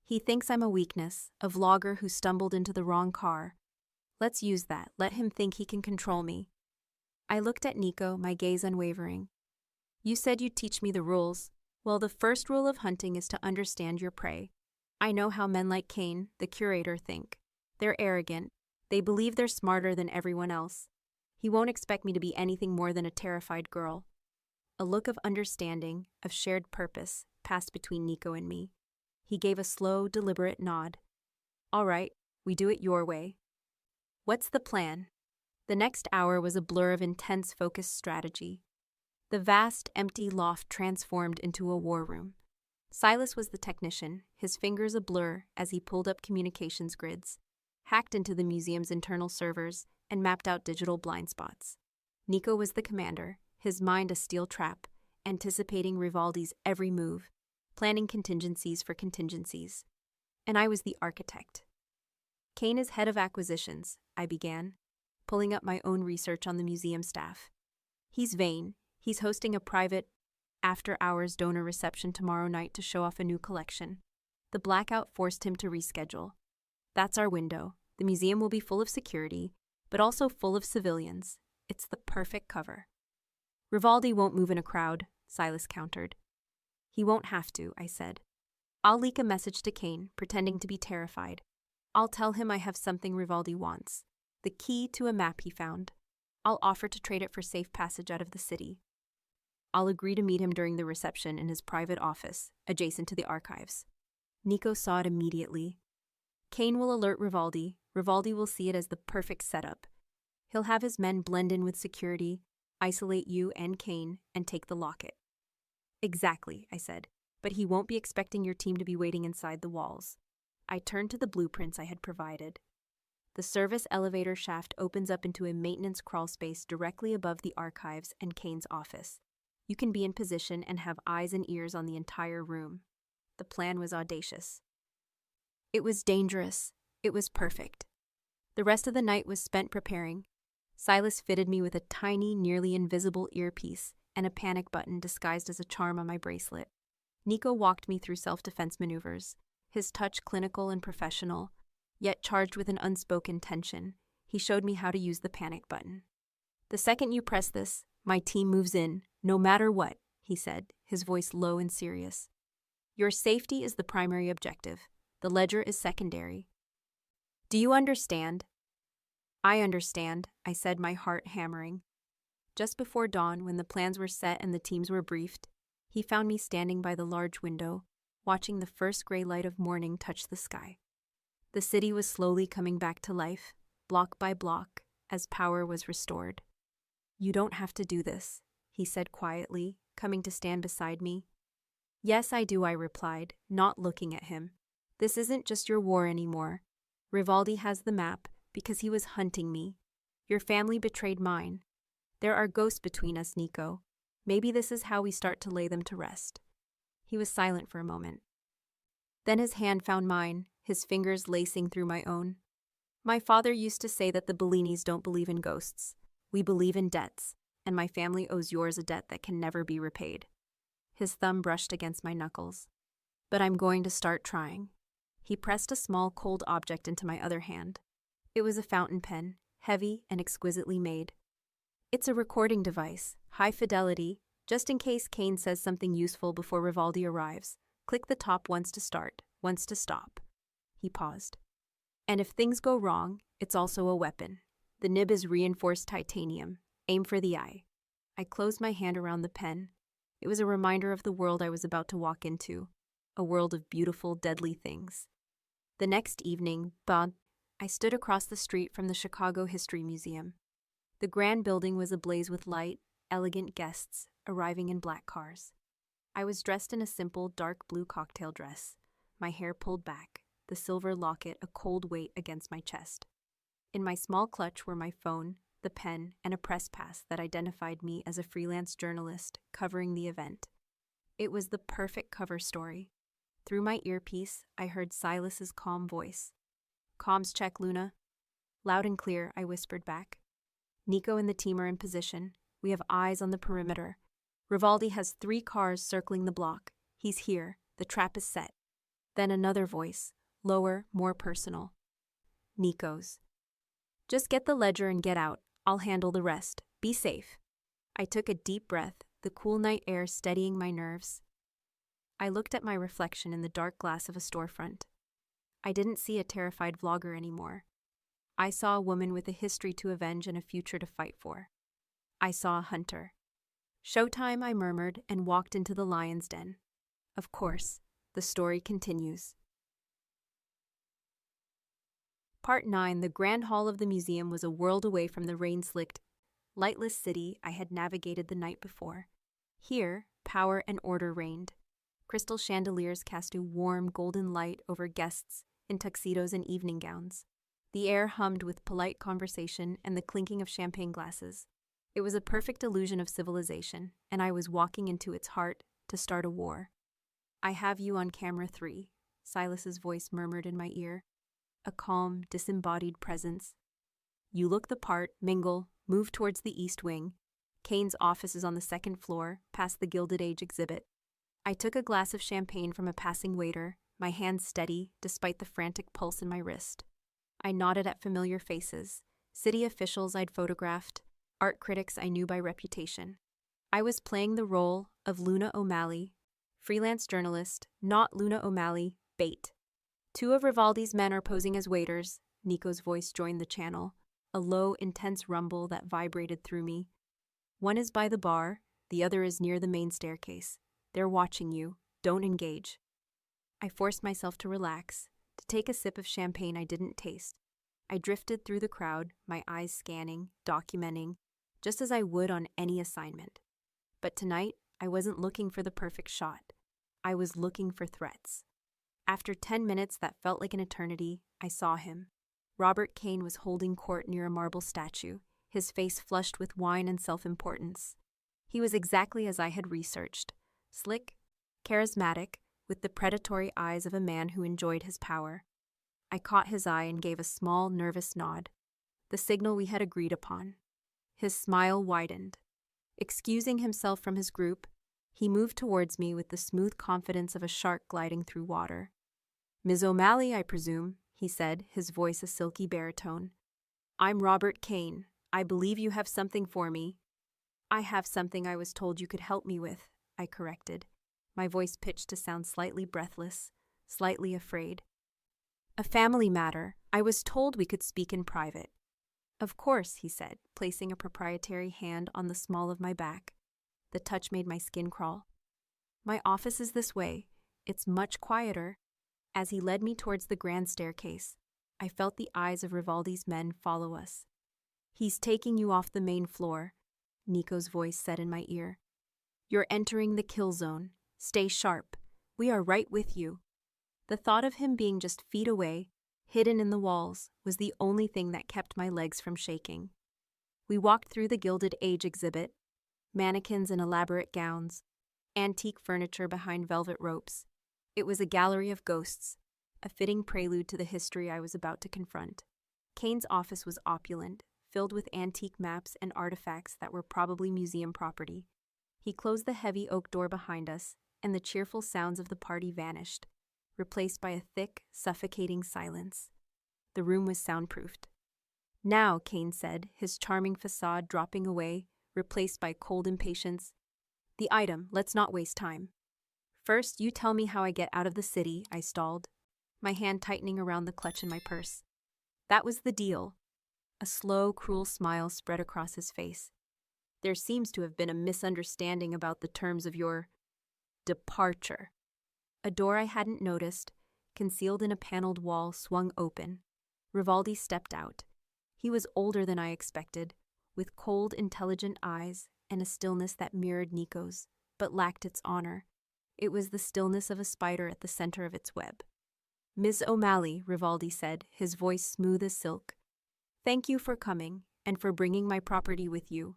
"He thinks I'm a weakness, a vlogger who stumbled into the wrong car. Let's use that. Let him think he can control me." I looked at Nico, my gaze unwavering. "You said you'd teach me the rules. Well, the first rule of hunting is to understand your prey. I know how men like Kane, the curator, think. They're arrogant. They believe they're smarter than everyone else. He won't expect me to be anything more than a terrified girl." A look of understanding, of shared purpose, passed between Nico and me. He gave a slow, deliberate nod. "All right, we do it your way." "What's the plan?" The next hour was a blur of intense, focused strategy. The vast, empty loft transformed into a war room. Silas was the technician, his fingers a blur as he pulled up communications grids, hacked into the museum's internal servers, and mapped out digital blind spots. Nico was the commander, his mind a steel trap, anticipating Rivaldi's every move, planning contingencies for contingencies. And I was the architect. "Kane is head of acquisitions," I began, pulling up my own research on the museum staff. "He's vain. He's hosting a private, after-hours donor reception tomorrow night to show off a new collection. The blackout forced him to reschedule. That's our window. The museum will be full of security, but also full of civilians. It's the perfect cover." "Rivaldi won't move in a crowd," Silas countered. "He won't have to," I said. "I'll leak a message to Kane, pretending to be terrified. I'll tell him I have something Rivaldi wants, the key to a map he found. I'll offer to trade it for safe passage out of the city. I'll agree to meet him during the reception in his private office, adjacent to the archives." Nico saw it immediately. "Kane will alert Rivaldi. Rivaldi will see it as the perfect setup. He'll have his men blend in with security, isolate you and Kane, and take the locket." "Exactly," I said, "but he won't be expecting your team to be waiting inside the walls." I turned to the blueprints I had provided. The service elevator shaft opens up into a maintenance crawlspace directly above the archives and Kane's office. You can be in position and have eyes and ears on the entire room. The plan was audacious. It was dangerous. It was perfect. The rest of the night was spent preparing. Silas fitted me with a tiny, nearly invisible earpiece and a panic button disguised as a charm on my bracelet. Nico walked me through self-defense maneuvers, his touch clinical and professional, yet charged with an unspoken tension. He showed me how to use the panic button. "The second you press this, my team moves in, no matter what," he said, his voice low and serious. "Your safety is the primary objective. The ledger is secondary. Do you understand?" "I understand," I said, my heart hammering. Just before dawn, when the plans were set and the teams were briefed, he found me standing by the large window, watching the first gray light of morning touch the sky. The city was slowly coming back to life, block by block, as power was restored. "You don't have to do this," he said quietly, coming to stand beside me. "Yes, I do," I replied, not looking at him. "This isn't just your war anymore. Rivaldi has the map because he was hunting me. Your family betrayed mine. There are ghosts between us, Nico. Maybe this is how we start to lay them to rest." He was silent for a moment. Then his hand found mine, his fingers lacing through my own. "My father used to say that the Bellinis don't believe in ghosts. We believe in debts, and my family owes yours a debt that can never be repaid." His thumb brushed against my knuckles. "But I'm going to start trying." He pressed a small, cold object into my other hand. It was a fountain pen, heavy and exquisitely made. It's a recording device, high fidelity, just in case Kane says something useful before Rivaldi arrives. Click the top once to start, once to stop. He paused. And if things go wrong, it's also a weapon. The nib is reinforced titanium. Aim for the eye. I closed my hand around the pen. It was a reminder of the world I was about to walk into, a world of beautiful, deadly things. The next evening, I stood across the street from the Chicago History Museum. The grand building was ablaze with light, elegant guests arriving in black cars. I was dressed in a simple, dark blue cocktail dress, my hair pulled back, the silver locket a cold weight against my chest. In my small clutch were my phone, the pen, and a press pass that identified me as a freelance journalist covering the event. It was the perfect cover story. Through my earpiece, I heard Silas's calm voice. "Comms check, Luna." Loud and clear, I whispered back. "Nico and the team are in position. We have eyes on the perimeter. Rivaldi has 3 cars circling the block. He's here. The trap is set." Then another voice, lower, more personal. Nico's. "Just get the ledger and get out. I'll handle the rest. Be safe." I took a deep breath, the cool night air steadying my nerves. I looked at my reflection in the dark glass of a storefront. I didn't see a terrified vlogger anymore. I saw a woman with a history to avenge and a future to fight for. I saw a hunter. "Showtime," I murmured and walked into the lion's den. Of course, the story continues. Part 9. The Grand Hall of the museum was a world away from the rain-slicked, lightless city I had navigated the night before. Here, power and order reigned. Crystal chandeliers cast a warm, golden light over guests in tuxedos and evening gowns. The air hummed with polite conversation and the clinking of champagne glasses. It was a perfect illusion of civilization, and I was walking into its heart to start a war. "I have you on camera 3, Silas's voice murmured in my ear. A calm, disembodied presence. "You look the part, mingle, move towards the east wing. Kane's office is on the 2nd floor, past the Gilded Age exhibit." I took a glass of champagne from a passing waiter, my hands steady despite the frantic pulse in my wrist. I nodded at familiar faces, city officials I'd photographed, art critics I knew by reputation. I was playing the role of Luna O'Malley, freelance journalist, not Luna O'Malley, bait. 2 of Rivaldi's men are posing as waiters. Nico's voice joined the channel, a low, intense rumble that vibrated through me. "One is by the bar, the other is near the main staircase. They're watching you. Don't engage." I forced myself to relax, to take a sip of champagne I didn't taste. I drifted through the crowd, my eyes scanning, documenting, just as I would on any assignment. But tonight, I wasn't looking for the perfect shot. I was looking for threats. After 10 minutes that felt like an eternity, I saw him. Robert Kane was holding court near a marble statue, his face flushed with wine and self-importance. He was exactly as I had researched. Slick, charismatic, with the predatory eyes of a man who enjoyed his power. I caught his eye and gave a small, nervous nod, the signal we had agreed upon. His smile widened. Excusing himself from his group, he moved towards me with the smooth confidence of a shark gliding through water. "Ms. O'Malley, I presume," he said, his voice a silky baritone. "I'm Robert Kane. I believe you have something for me." "I have something I was told you could help me with," I corrected, my voice pitched to sound slightly breathless, slightly afraid. "A family matter. I was told we could speak in private." "Of course," he said, placing a proprietary hand on the small of my back. The touch made my skin crawl. "My office is this way. It's much quieter." As he led me towards the grand staircase, I felt the eyes of Rivaldi's men follow us. "He's taking you off the main floor," Nico's voice said in my ear. "You're entering the kill zone. Stay sharp. We are right with you." The thought of him being just feet away, hidden in the walls, was the only thing that kept my legs from shaking. We walked through the Gilded Age exhibit, mannequins in elaborate gowns, antique furniture behind velvet ropes. It was a gallery of ghosts, a fitting prelude to the history I was about to confront. Kane's office was opulent, filled with antique maps and artifacts that were probably museum property. He closed the heavy oak door behind us, and the cheerful sounds of the party vanished. replaced by a thick, suffocating silence. The room was soundproofed. Now, Kane said, his charming facade dropping away, replaced by cold impatience. The item, let's not waste time. First, you tell me how I get out of the city, I stalled, my hand tightening around the clutch in my purse. That was the deal. A slow, cruel smile spread across his face. There seems to have been a misunderstanding about the terms of your departure. A door I hadn't noticed, concealed in a paneled wall, swung open. Rivaldi stepped out. He was older than I expected, with cold, intelligent eyes and a stillness that mirrored Nico's, but lacked its honor. It was the stillness of a spider at the center of its web. Ms. O'Malley, Rivaldi said, his voice smooth as silk. Thank you for coming, and for bringing my property with you.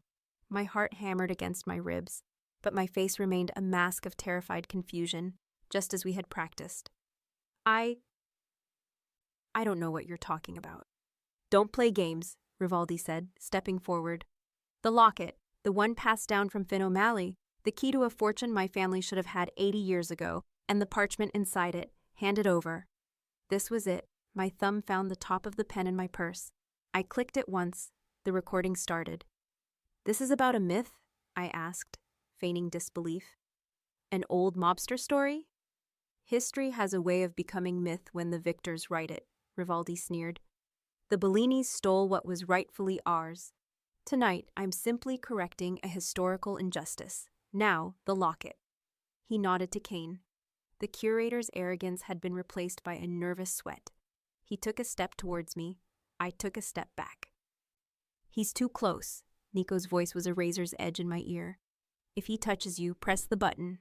My heart hammered against my ribs, but my face remained a mask of terrified confusion, just as we had practiced. I don't know what you're talking about. Don't play games, Rivaldi said, stepping forward. The locket, the one passed down from Finn O'Malley, the key to a fortune my family should have had 80 years ago, and the parchment inside it, handed over. This was it. My thumb found the top of the pen in my purse. I clicked it once. The recording started. This is about a myth? I asked, feigning disbelief. An old mobster story? History has a way of becoming myth when the victors write it, Rivaldi sneered. The Bellinis stole what was rightfully ours. Tonight, I'm simply correcting a historical injustice. Now, the locket. He nodded to Kane. The curator's arrogance had been replaced by a nervous sweat. He took a step towards me. I took a step back. He's too close. Nico's voice was a razor's edge in my ear. If he touches you, press the button.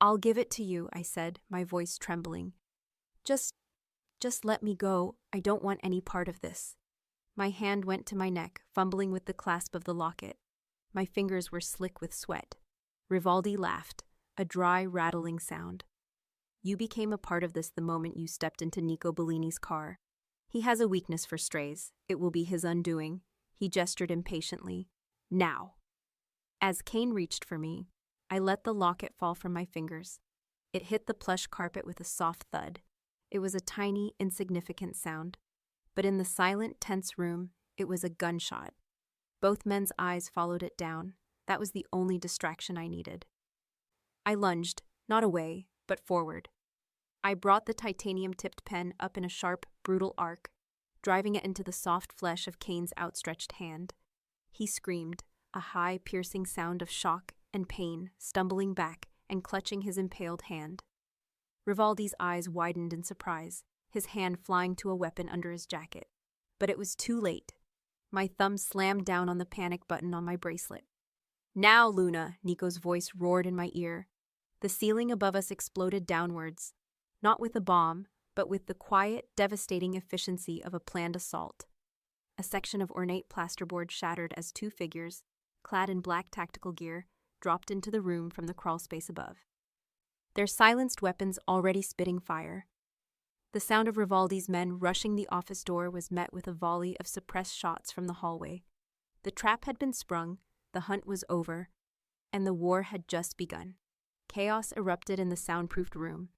I'll give it to you, I said, my voice trembling. Just let me go. I don't want any part of this. My hand went to my neck, fumbling with the clasp of the locket. My fingers were slick with sweat. Rivaldi laughed, a dry, rattling sound. You became a part of this the moment you stepped into Nico Bellini's car. He has a weakness for strays. It will be his undoing. He gestured impatiently. Now. As Kane reached for me, I let the locket fall from my fingers. It hit the plush carpet with a soft thud. It was a tiny, insignificant sound. But in the silent, tense room, it was a gunshot. Both men's eyes followed it down. That was the only distraction I needed. I lunged, not away, but forward. I brought the titanium-tipped pen up in a sharp, brutal arc, driving it into the soft flesh of Kane's outstretched hand. He screamed, a high, piercing sound of shock and pain, stumbling back and clutching his impaled hand. Rivaldi's eyes widened in surprise, his hand flying to a weapon under his jacket. But it was too late. My thumb slammed down on the panic button on my bracelet. Now, Luna, Nico's voice roared in my ear. The ceiling above us exploded downwards, not with a bomb, but with the quiet, devastating efficiency of a planned assault. A section of ornate plasterboard shattered as two figures, clad in black tactical gear, dropped into the room from the crawlspace above. Their silenced weapons already spitting fire. The sound of Rivaldi's men rushing the office door was met with a volley of suppressed shots from the hallway. The trap had been sprung, the hunt was over, and the war had just begun. Chaos erupted in the soundproofed room.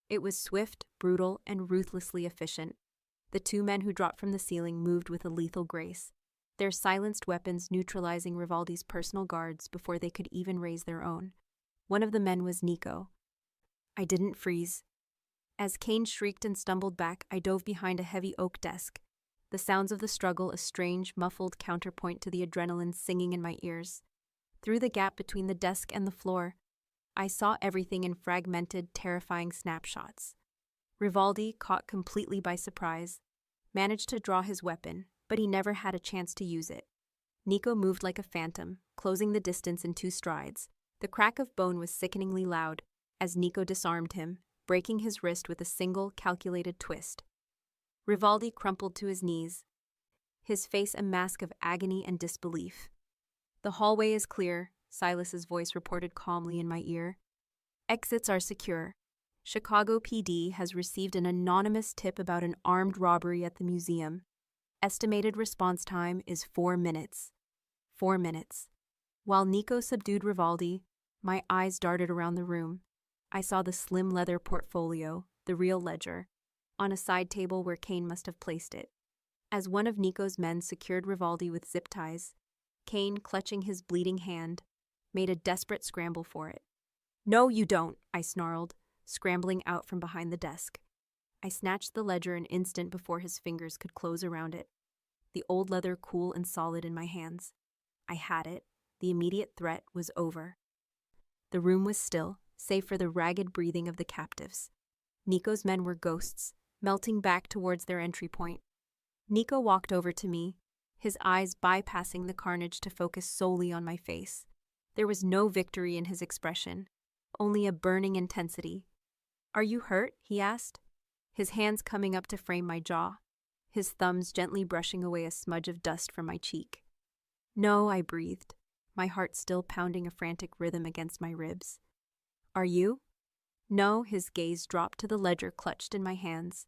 It was swift, brutal, and ruthlessly efficient. The two men who dropped from the ceiling moved with a lethal grace, their silenced weapons neutralizing Rivaldi's personal guards before they could even raise their own. One of the men was Nico. I didn't freeze. As Kane shrieked and stumbled back, I dove behind a heavy oak desk, the sounds of the struggle a strange, muffled counterpoint to the adrenaline singing in my ears. Through the gap between the desk and the floor, I saw everything in fragmented, terrifying snapshots. Rivaldi, caught completely by surprise, managed to draw his weapon, but he never had a chance to use it. Nico moved like a phantom, closing the distance in 2 strides. The crack of bone was sickeningly loud as Nico disarmed him, breaking his wrist with a single, calculated twist. Rivaldi crumpled to his knees, his face a mask of agony and disbelief. The hallway is clear, Silas's voice reported calmly in my ear. Exits are secure. Chicago PD has received an anonymous tip about an armed robbery at the museum. Estimated response time is 4 minutes. 4 minutes. While Nico subdued Rivaldi, my eyes darted around the room. I saw the slim leather portfolio, the real ledger, on a side table where Kane must have placed it. As one of Nico's men secured Rivaldi with zip ties, Kane, clutching his bleeding hand, made a desperate scramble for it. "No, you don't," I snarled, scrambling out from behind the desk. I snatched the ledger an instant before his fingers could close around it, the old leather cool and solid in my hands. I had it. The immediate threat was over. The room was still, save for the ragged breathing of the captives. Nico's men were ghosts, melting back towards their entry point. Nico walked over to me, his eyes bypassing the carnage to focus solely on my face. There was no victory in his expression, only a burning intensity. "Are you hurt?" he asked, his hands coming up to frame my jaw, his thumbs gently brushing away a smudge of dust from my cheek. "No," I breathed, my heart still pounding a frantic rhythm against my ribs. "Are you?" "No," his gaze dropped to the ledger clutched in my hands,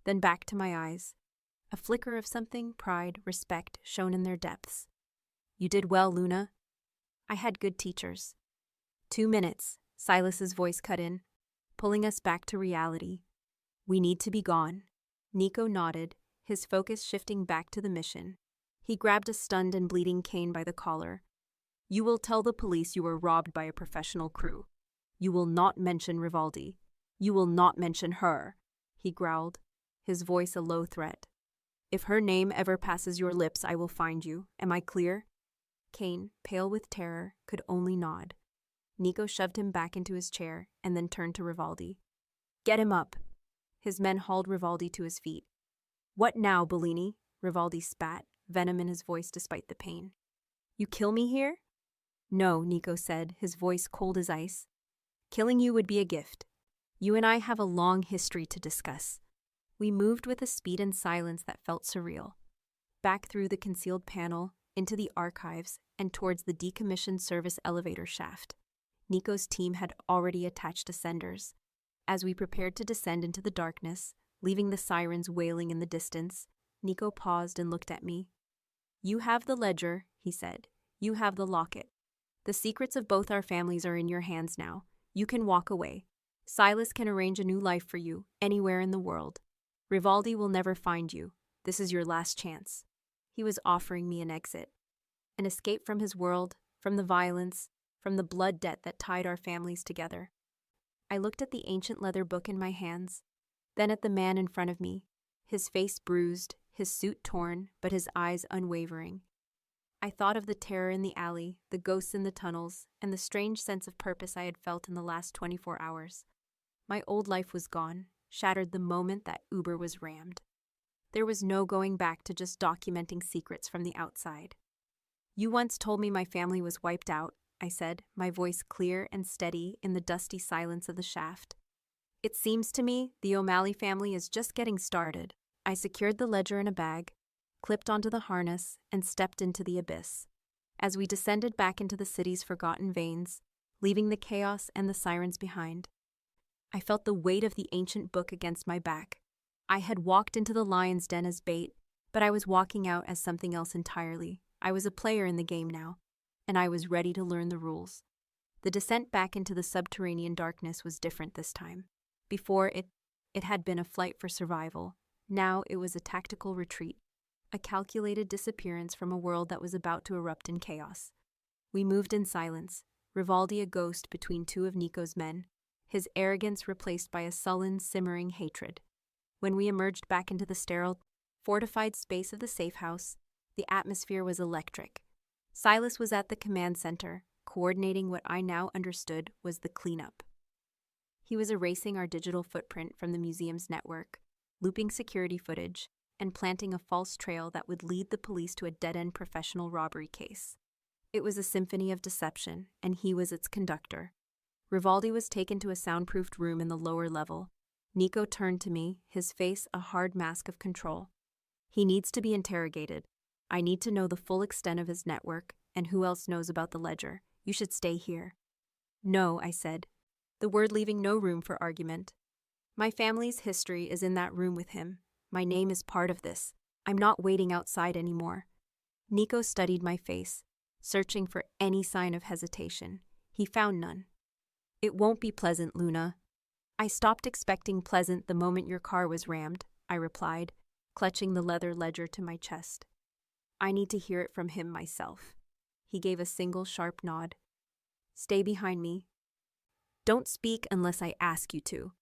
then back to my eyes. A flicker of something, pride, respect, shone in their depths. "You did well, Luna." I had good teachers. 2 minutes, Silas's voice cut in, pulling us back to reality. "We need to be gone." Nico nodded, his focus shifting back to the mission. He grabbed a stunned and bleeding Kane by the collar. "You will tell the police you were robbed by a professional crew. You will not mention Rivaldi. You will not mention her," he growled, his voice a low threat. "If her name ever passes your lips, I will find you. Am I clear?" Kane, pale with terror, could only nod. Nico shoved him back into his chair and then turned to Rivaldi. "Get him up." His men hauled Rivaldi to his feet. "What now, Bellini?" Rivaldi spat, venom in his voice despite the pain. "You kill me here?" "No," Nico said, his voice cold as ice. "Killing you would be a gift. You and I have a long history to discuss." We moved with a speed and silence that felt surreal. Back through the concealed panel, into the archives, and towards the decommissioned service elevator shaft. Nico's team had already attached ascenders. As we prepared to descend into the darkness, leaving the sirens wailing in the distance, Nico paused and looked at me. "You have the ledger," he said. "You have the locket. The secrets of both our families are in your hands now. You can walk away. Silas can arrange a new life for you, anywhere in the world. Rivaldi will never find you. This is your last chance." He was offering me an exit. An escape from his world, from the violence, from the blood debt that tied our families together. I looked at the ancient leather book in my hands, then at the man in front of me, his face bruised, his suit torn, but his eyes unwavering. I thought of the terror in the alley, the ghosts in the tunnels, and the strange sense of purpose I had felt in the last 24 hours. My old life was gone, shattered the moment that Uber was rammed. There was no going back to just documenting secrets from the outside. "You once told me my family was wiped out," I said, my voice clear and steady in the dusty silence of the shaft. "It seems to me the O'Malley family is just getting started." I secured the ledger in a bag, clipped onto the harness, and stepped into the abyss. As we descended back into the city's forgotten veins, leaving the chaos and the sirens behind, I felt the weight of the ancient book against my back. I had walked into the lion's den as bait, but I was walking out as something else entirely. I was a player in the game now, and I was ready to learn the rules. The descent back into the subterranean darkness was different this time. Before it had been a flight for survival. Now it was a tactical retreat, a calculated disappearance from a world that was about to erupt in chaos. We moved in silence, Rivaldi a ghost between two of Nico's men, his arrogance replaced by a sullen, simmering hatred. When we emerged back into the sterile, fortified space of the safe house, the atmosphere was electric. Silas was at the command center, coordinating what I now understood was the cleanup. He was erasing our digital footprint from the museum's network, looping security footage, and planting a false trail that would lead the police to a dead-end professional robbery case. It was a symphony of deception, and he was its conductor. Rivaldi was taken to a soundproofed room in the lower level. Nico turned to me, his face a hard mask of control. "He needs to be interrogated. I need to know the full extent of his network, and who else knows about the ledger. You should stay here." "No," I said, the word leaving no room for argument. "My family's history is in that room with him. My name is part of this. I'm not waiting outside anymore." Nico studied my face, searching for any sign of hesitation. He found none. "It won't be pleasant, Luna." I stopped expecting pleasant the moment your car was rammed, I replied, clutching the leather ledger to my chest. I need to hear it from him myself. He gave a single sharp nod. Stay behind me. Don't speak unless I ask you to.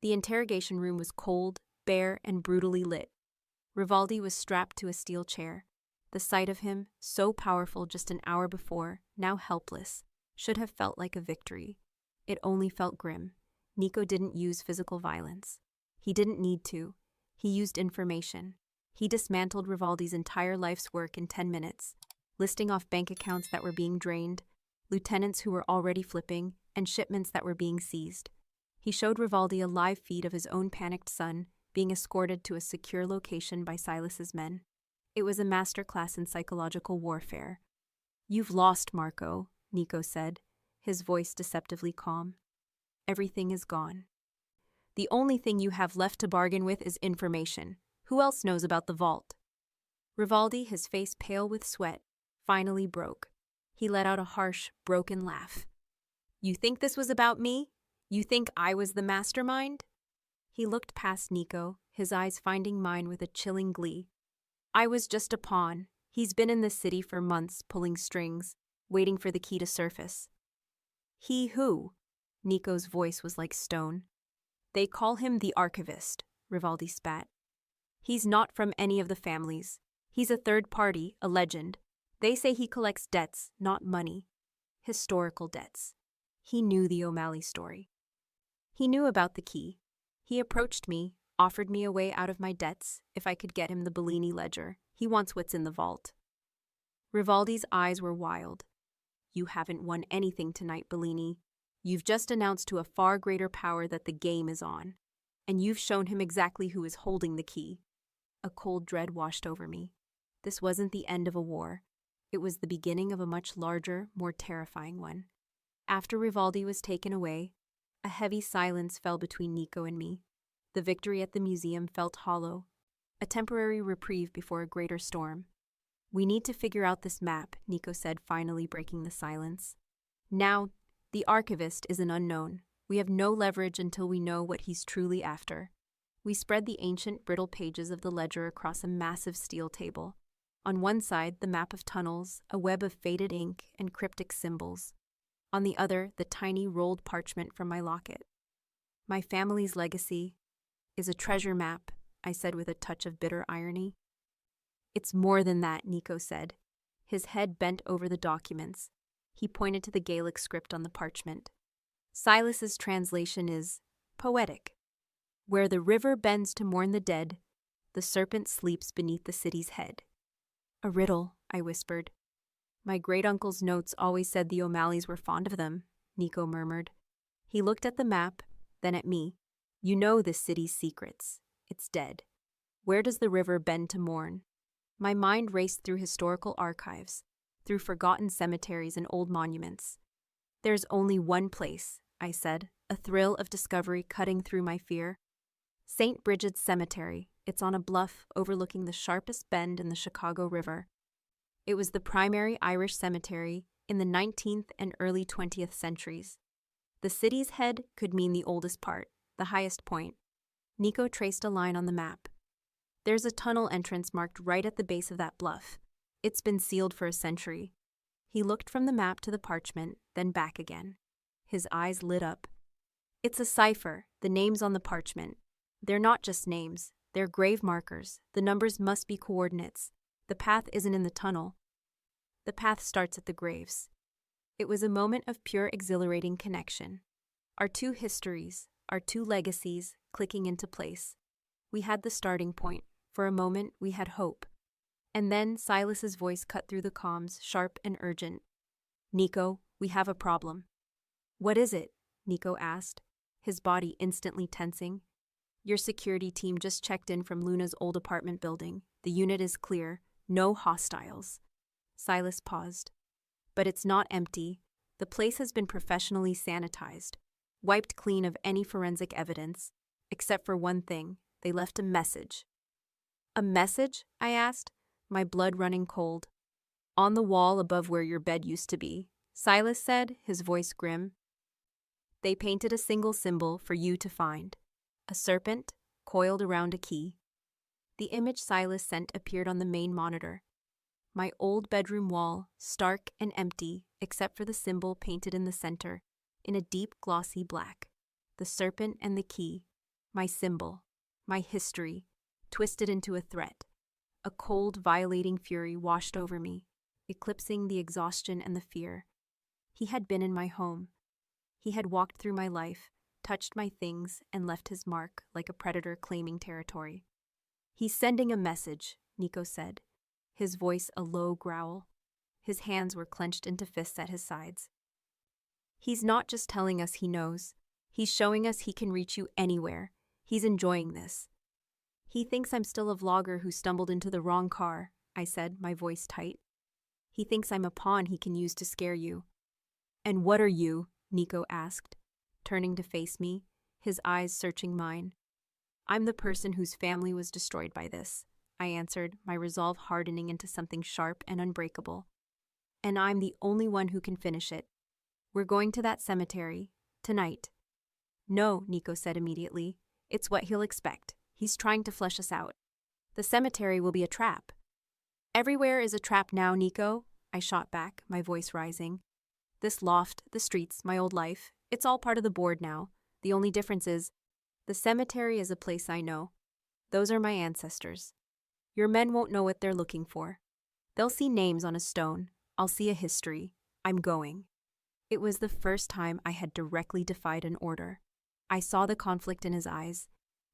The interrogation room was cold, bare, and brutally lit. Rivaldi was strapped to a steel chair. The sight of him, so powerful just an hour before, now helpless, should have felt like a victory. It only felt grim. Nico didn't use physical violence. He didn't need to. He used information. He dismantled Rivaldi's entire life's work in 10 minutes, listing off bank accounts that were being drained, lieutenants who were already flipping, and shipments that were being seized. He showed Rivaldi a live feed of his own panicked son being escorted to a secure location by Silas's men. It was a masterclass in psychological warfare. You've lost, Marco, Nico said, his voice deceptively calm. Everything is gone. The only thing you have left to bargain with is information. Who else knows about the vault? Rivaldi, his face pale with sweat, finally broke. He let out a harsh, broken laugh. You think this was about me? You think I was the mastermind? He looked past Nico, his eyes finding mine with a chilling glee. I was just a pawn. He's been in the city for months, pulling strings, waiting for the key to surface. He who? Nico's voice was like stone. They call him the Archivist, Rivaldi spat. He's not from any of the families. He's a third party, a legend. They say he collects debts, not money. Historical debts. He knew the O'Malley story. He knew about the key. He approached me, offered me a way out of my debts if I could get him the Bellini ledger. He wants what's in the vault. Rivaldi's eyes were wild. You haven't won anything tonight, Bellini. You've just announced to a far greater power that the game is on, and you've shown him exactly who is holding the key. A cold dread washed over me. This wasn't the end of a war. It was the beginning of a much larger, more terrifying one. After Rivaldi was taken away, a heavy silence fell between Nico and me. The victory at the museum felt hollow, a temporary reprieve before a greater storm. We need to figure out this map, Nico said, finally breaking the silence. Now, the Archivist is an unknown. We have no leverage until we know what he's truly after. We spread the ancient, brittle pages of the ledger across a massive steel table. On one side, the map of tunnels, a web of faded ink and cryptic symbols. On the other, the tiny rolled parchment from my locket. My family's legacy is a treasure map, I said with a touch of bitter irony. It's more than that, Nico said. His head bent over the documents. He pointed to the Gaelic script on the parchment. Silas's translation is poetic. Where the river bends to mourn the dead, the serpent sleeps beneath the city's head. A riddle, I whispered. My great-uncle's notes always said the O'Malleys were fond of them, Nico murmured. He looked at the map, then at me. You know this city's secrets. It's dead. Where does the river bend to mourn? My mind raced through historical archives, through forgotten cemeteries and old monuments. There's only one place, I said, a thrill of discovery cutting through my fear. St. Bridget's Cemetery. It's on a bluff overlooking the sharpest bend in the Chicago River. It was the primary Irish cemetery in the 19th and early 20th centuries. The city's head could mean the oldest part, the highest point. Nico traced a line on the map. There's a tunnel entrance marked right at the base of that bluff. It's been sealed for a century. He looked from the map to the parchment, then back again. His eyes lit up. It's a cipher, the names on the parchment. They're not just names, they're grave markers. The numbers must be coordinates. The path isn't in the tunnel. The path starts at the graves. It was a moment of pure exhilarating connection. Our two histories, our two legacies, clicking into place. We had the starting point. For a moment, we had hope. And then Silas's voice cut through the comms, sharp and urgent. Nico, we have a problem. What is it? Nico asked, his body instantly tensing. Your security team just checked in from Luna's old apartment building. The unit is clear. No hostiles. Silas paused. But it's not empty. The place has been professionally sanitized, wiped clean of any forensic evidence, except for one thing. They left a message. A message? I asked, my blood running cold. On the wall above where your bed used to be, Silas said, his voice grim. They painted a single symbol for you to find: a serpent coiled around a key. The image Silas sent appeared on the main monitor. My old bedroom wall, stark and empty except for the symbol painted in the center, in a deep glossy black. The serpent and the key, my symbol, my history, twisted into a threat. A cold, violating fury washed over me, eclipsing the exhaustion and the fear. He had been in my home. He had walked through my life, touched my things, and left his mark like a predator claiming territory. "He's sending a message," Nico said, his voice a low growl. His hands were clenched into fists at his sides. "He's not just telling us he knows. He's showing us he can reach you anywhere. He's enjoying this." "He thinks I'm still a vlogger who stumbled into the wrong car," I said, my voice tight. "He thinks I'm a pawn he can use to scare you." "And what are you?" Nico asked, turning to face me, his eyes searching mine. "I'm the person whose family was destroyed by this," I answered, my resolve hardening into something sharp and unbreakable. "And I'm the only one who can finish it. We're going to that cemetery, tonight." "No," Nico said immediately. "It's what he'll expect. He's trying to flesh us out. The cemetery will be a trap." "Everywhere is a trap now, Nico," I shot back, my voice rising. "This loft, the streets, my old life, it's all part of the board now. The only difference is, the cemetery is a place I know. Those are my ancestors. Your men won't know what they're looking for. They'll see names on a stone. I'll see a history. I'm going." It was the first time I had directly defied an order. I saw the conflict in his eyes,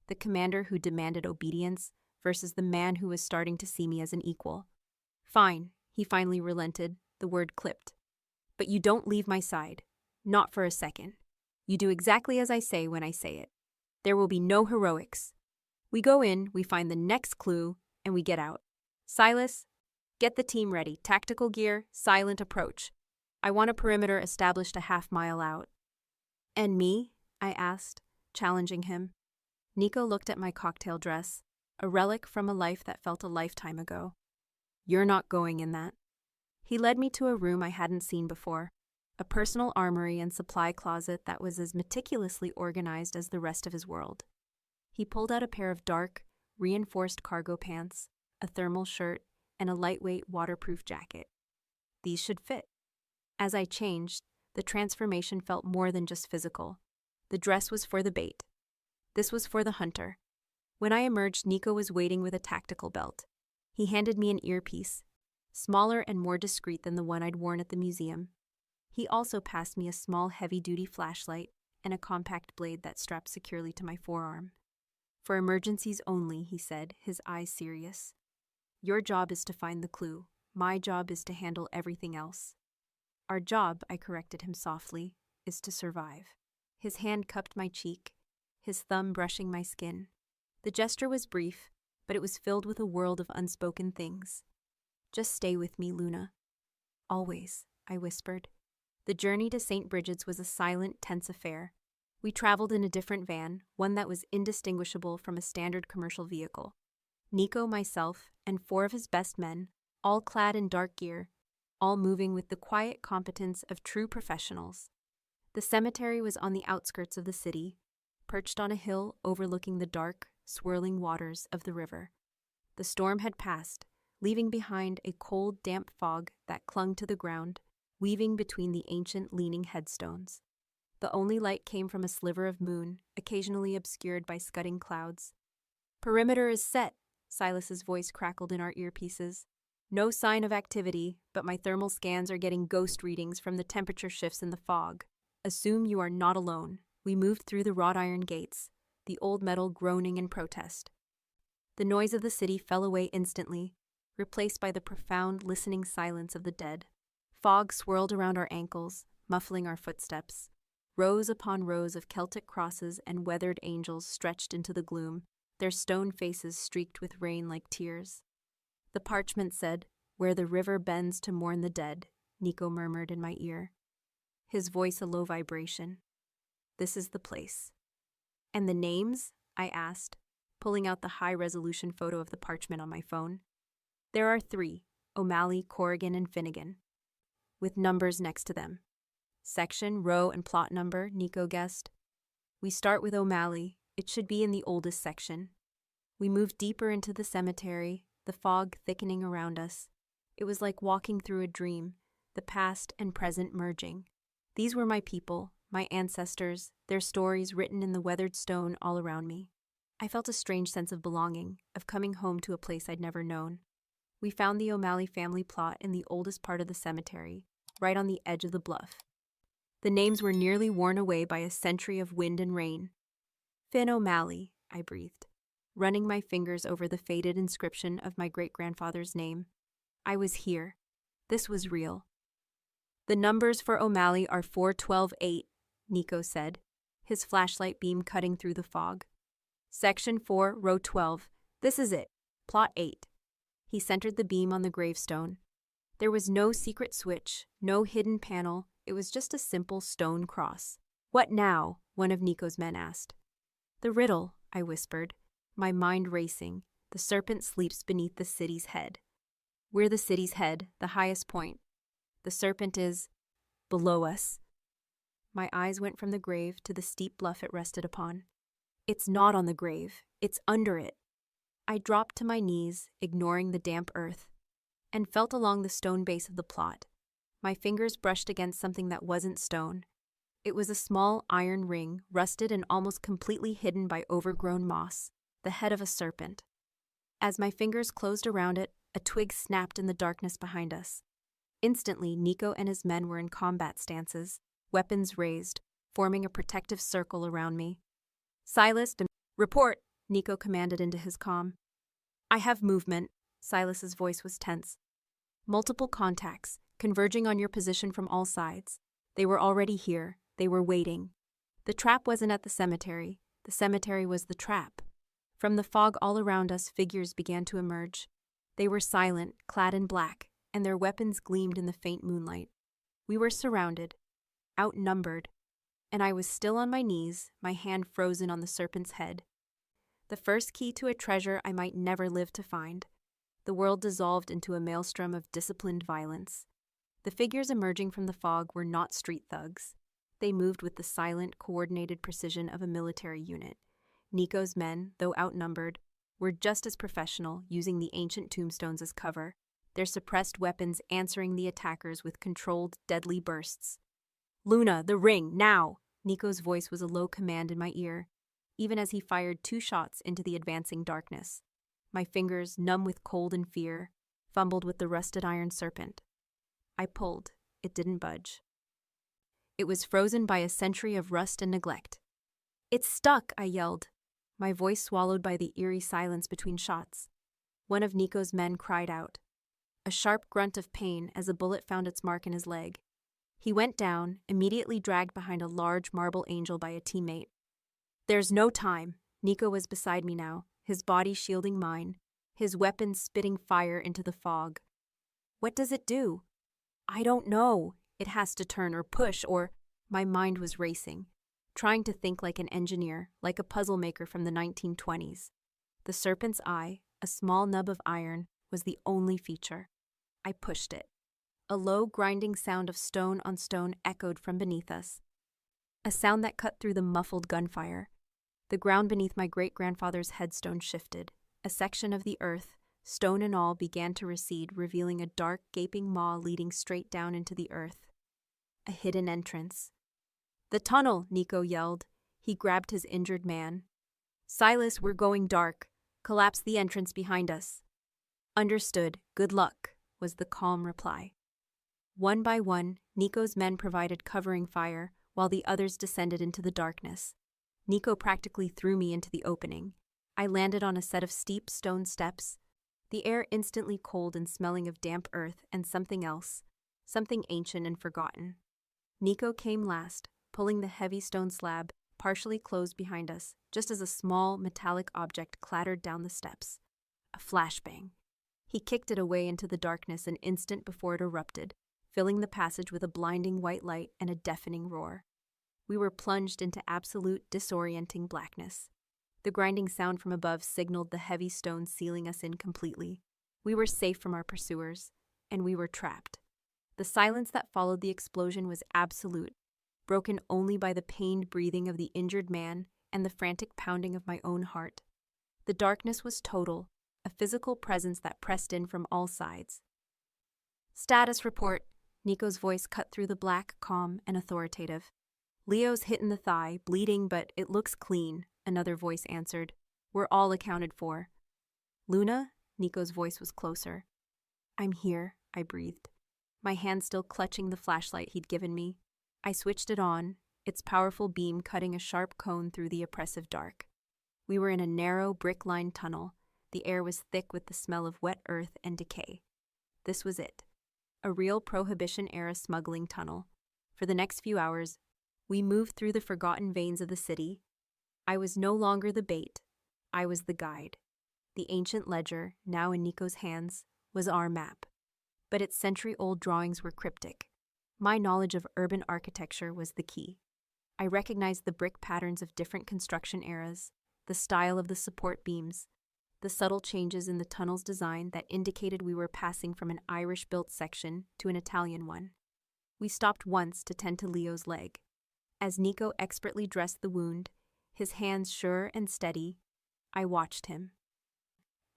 the commander who demanded obedience versus the man who was starting to see me as an equal. "Fine," he finally relented, the word clipped. "But you don't leave my side. Not for a second. You do exactly as I say when I say it. There will be no heroics. We go in, we find the next clue, and we get out. Silas, get the team ready. Tactical gear, silent approach. I want a perimeter established a half-mile out." "And me?" I asked, challenging him. Nico looked at my cocktail dress, a relic from a life that felt a lifetime ago. "You're not going in that." He led me to a room I hadn't seen before, a personal armory and supply closet that was as meticulously organized as the rest of his world. He pulled out a pair of dark, reinforced cargo pants, a thermal shirt, and a lightweight waterproof jacket. These should fit. As I changed, the transformation felt more than just physical. The dress was for the bait. This was for the hunter. When I emerged, Nico was waiting with a tactical belt. He handed me an earpiece, smaller and more discreet than the one I'd worn at the museum. He also passed me a small heavy-duty flashlight and a compact blade that strapped securely to my forearm. "For emergencies only," he said, his eyes serious. "Your job is to find the clue. My job is to handle everything else." "Our job," I corrected him softly, "is to survive." His hand cupped my cheek, his thumb brushing my skin. The gesture was brief, but it was filled with a world of unspoken things. "Just stay with me, Luna." "Always," I whispered. The journey to St. Bridget's was a silent, tense affair. We traveled in a different van, one that was indistinguishable from a standard commercial vehicle. Nico, myself, and 4 of his best men, all clad in dark gear, all moving with the quiet competence of true professionals. The cemetery was on the outskirts of the city, perched on a hill overlooking the dark, swirling waters of the river. The storm had passed, leaving behind a cold, damp fog that clung to the ground, weaving between the ancient, leaning headstones. The only light came from a sliver of moon, occasionally obscured by scudding clouds. "Perimeter is set," Silas's voice crackled in our earpieces. "No sign of activity, but my thermal scans are getting ghost readings from the temperature shifts in the fog. Assume you are not alone." We moved through the wrought iron gates, the old metal groaning in protest. The noise of the city fell away instantly, replaced by the profound, listening silence of the dead. Fog swirled around our ankles, muffling our footsteps. Rows upon rows of Celtic crosses and weathered angels stretched into the gloom, their stone faces streaked with rain like tears. The parchment said, "Where the river bends to mourn the dead," Nico murmured in my ear, his voice a low vibration. "This is the place." "And the names?" I asked, pulling out the high-resolution photo of the parchment on my phone. "There are 3, O'Malley, Corrigan, and Finnegan, with numbers next to them. Section, row, and plot number, Nico guessed. We start with O'Malley. It should be in the oldest section. We moved deeper into the cemetery, the fog thickening around us. It was like walking through a dream, the past and present merging. These were my people, my ancestors, their stories written in the weathered stone all around me. I felt a strange sense of belonging, of coming home to a place I'd never known. We found the O'Malley family plot in the oldest part of the cemetery, right on the edge of the bluff. The names were nearly worn away by a century of wind and rain. Finn O'Malley, I breathed, running my fingers over the faded inscription of my great-grandfather's name. I was here. This was real. The numbers for O'Malley are 4128, Nico said, his flashlight beam cutting through the fog. Section 4, row 12. This is it. Plot 8. He centered the beam on the gravestone. There was no secret switch, no hidden panel. It was just a simple stone cross. What now? One of Nico's men asked. The riddle, I whispered, my mind racing. The serpent sleeps beneath the city's head. We're the city's head, the highest point. The serpent is below us. My eyes went from the grave to the steep bluff it rested upon. It's not on the grave, it's under it. I dropped to my knees, ignoring the damp earth, and felt along the stone base of the plot. My fingers brushed against something that wasn't stone. It was a small iron ring, rusted and almost completely hidden by overgrown moss, the head of a serpent. As my fingers closed around it, a twig snapped in the darkness behind us. Instantly, Nico and his men were in combat stances, weapons raised, forming a protective circle around me. Silas, report, Nico commanded into his comm. I have movement. Silas's voice was tense. Multiple contacts, converging on your position from all sides. They were already here. They were waiting. The trap wasn't at the cemetery. The cemetery was the trap. From the fog all around us, figures began to emerge. They were silent, clad in black, and their weapons gleamed in the faint moonlight. We were surrounded, outnumbered, and I was still on my knees, my hand frozen on the serpent's head. The first key to a treasure I might never live to find. The world dissolved into a maelstrom of disciplined violence. The figures emerging from the fog were not street thugs. They moved with the silent, coordinated precision of a military unit. Nico's men, though outnumbered, were just as professional, using the ancient tombstones as cover, their suppressed weapons answering the attackers with controlled, deadly bursts. Luna, the ring, now! Nico's voice was a low command in my ear, even as he fired 2 shots into the advancing darkness. My fingers, numb with cold and fear, fumbled with the rusted iron serpent. I pulled. It didn't budge. It was frozen by a century of rust and neglect. It's stuck, I yelled, my voice swallowed by the eerie silence between shots. One of Nico's men cried out, a sharp grunt of pain as a bullet found its mark in his leg. He went down, immediately dragged behind a large marble angel by a teammate. There's no time. Nico was beside me now, his body shielding mine, his weapon spitting fire into the fog. What does it do? I don't know. It has to turn or push or... My mind was racing, trying to think like an engineer, like a puzzle maker from the 1920s. The serpent's eye, a small nub of iron, was the only feature. I pushed it. A low, grinding sound of stone on stone echoed from beneath us. A sound that cut through the muffled gunfire. The ground beneath my great-grandfather's headstone shifted. A section of the earth, stone and all, began to recede, revealing a dark, gaping maw leading straight down into the earth. A hidden entrance. The tunnel, Nico yelled. He grabbed his injured man. Silas, we're going dark. Collapse the entrance behind us. Understood. Good luck, was the calm reply. One by one, Nico's men provided covering fire, while the others descended into the darkness. Nico practically threw me into the opening. I landed on a set of steep stone steps, the air instantly cold and smelling of damp earth and something else, something ancient and forgotten. Nico came last, pulling the heavy stone slab partially closed behind us, just as a small, metallic object clattered down the steps. A flashbang. He kicked it away into the darkness an instant before it erupted, filling the passage with a blinding white light and a deafening roar. We were plunged into absolute, disorienting blackness. The grinding sound from above signaled the heavy stone sealing us in completely. We were safe from our pursuers, and we were trapped. The silence that followed the explosion was absolute, broken only by the pained breathing of the injured man and the frantic pounding of my own heart. The darkness was total, a physical presence that pressed in from all sides. "Status report," Nico's voice cut through the black, calm, and authoritative. "Leo's hit in the thigh, bleeding, but it looks clean," another voice answered. "We're all accounted for." "Luna?" Nico's voice was closer. "I'm here," I breathed, my hand still clutching the flashlight he'd given me. I switched it on, its powerful beam cutting a sharp cone through the oppressive dark. We were in a narrow, brick-lined tunnel. The air was thick with the smell of wet earth and decay. This was it. A real Prohibition-era smuggling tunnel. For the next few hours, we moved through the forgotten veins of the city. I was no longer the bait. I was the guide. The ancient ledger, now in Nico's hands, was our map. But its century-old drawings were cryptic. My knowledge of urban architecture was the key. I recognized the brick patterns of different construction eras, the style of the support beams, the subtle changes in the tunnel's design that indicated we were passing from an Irish-built section to an Italian one. We stopped once to tend to Leo's leg. As Nico expertly dressed the wound, his hands sure and steady, I watched him.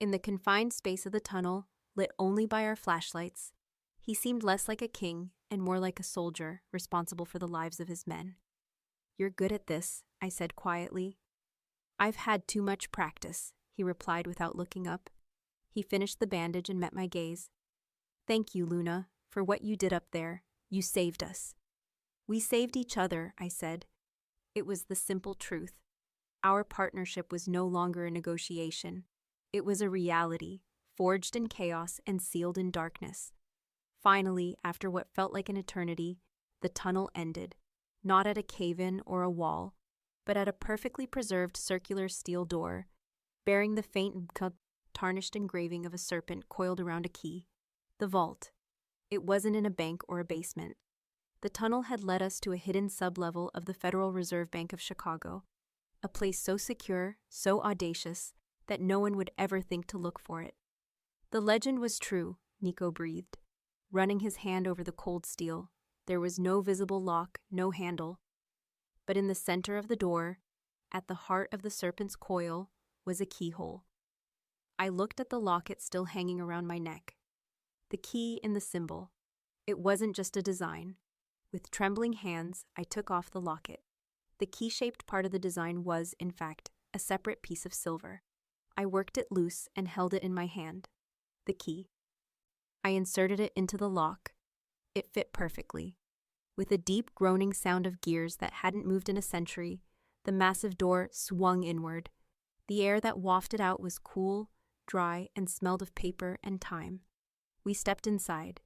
In the confined space of the tunnel, lit only by our flashlights, he seemed less like a king and more like a soldier responsible for the lives of his men. "You're good at this," I said quietly. "I've had too much practice," he replied without looking up. He finished the bandage and met my gaze. "Thank you, Luna, for what you did up there. You saved us." "We saved each other," I said. It was the simple truth. Our partnership was no longer a negotiation. It was a reality, forged in chaos and sealed in darkness. Finally, after what felt like an eternity, the tunnel ended, not at a cave-in or a wall, but at a perfectly preserved circular steel door, bearing the faint, tarnished engraving of a serpent coiled around a key. The vault. It wasn't in a bank or a basement. The tunnel had led us to a hidden sublevel of the Federal Reserve Bank of Chicago, a place so secure, so audacious, that no one would ever think to look for it. The legend was true, Nico breathed, running his hand over the cold steel. There was no visible lock, no handle. But in the center of the door, at the heart of the serpent's coil, was a keyhole. I looked at the locket still hanging around my neck. The key in the symbol. It wasn't just a design. With trembling hands, I took off the locket. The key-shaped part of the design was, in fact, a separate piece of silver. I worked it loose and held it in my hand. The key. I inserted it into the lock. It fit perfectly. With a deep groaning sound of gears that hadn't moved in a century, the massive door swung inward. The air that wafted out was cool, dry, and smelled of paper and time. We stepped inside.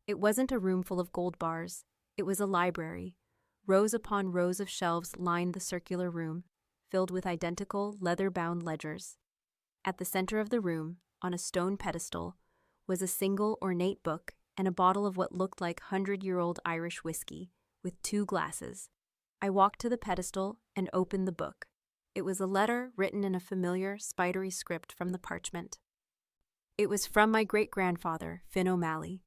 It wasn't a room full of gold bars. It was a library. Rows upon rows of shelves lined the circular room, filled with identical, leather-bound ledgers. At the center of the room, on a stone pedestal, was a single ornate book and a bottle of what looked like 100-year-old Irish whiskey, with 2 glasses. I walked to the pedestal and opened the book. It was a letter written in a familiar, spidery script from the parchment. It was from my great-grandfather, Finn O'Malley.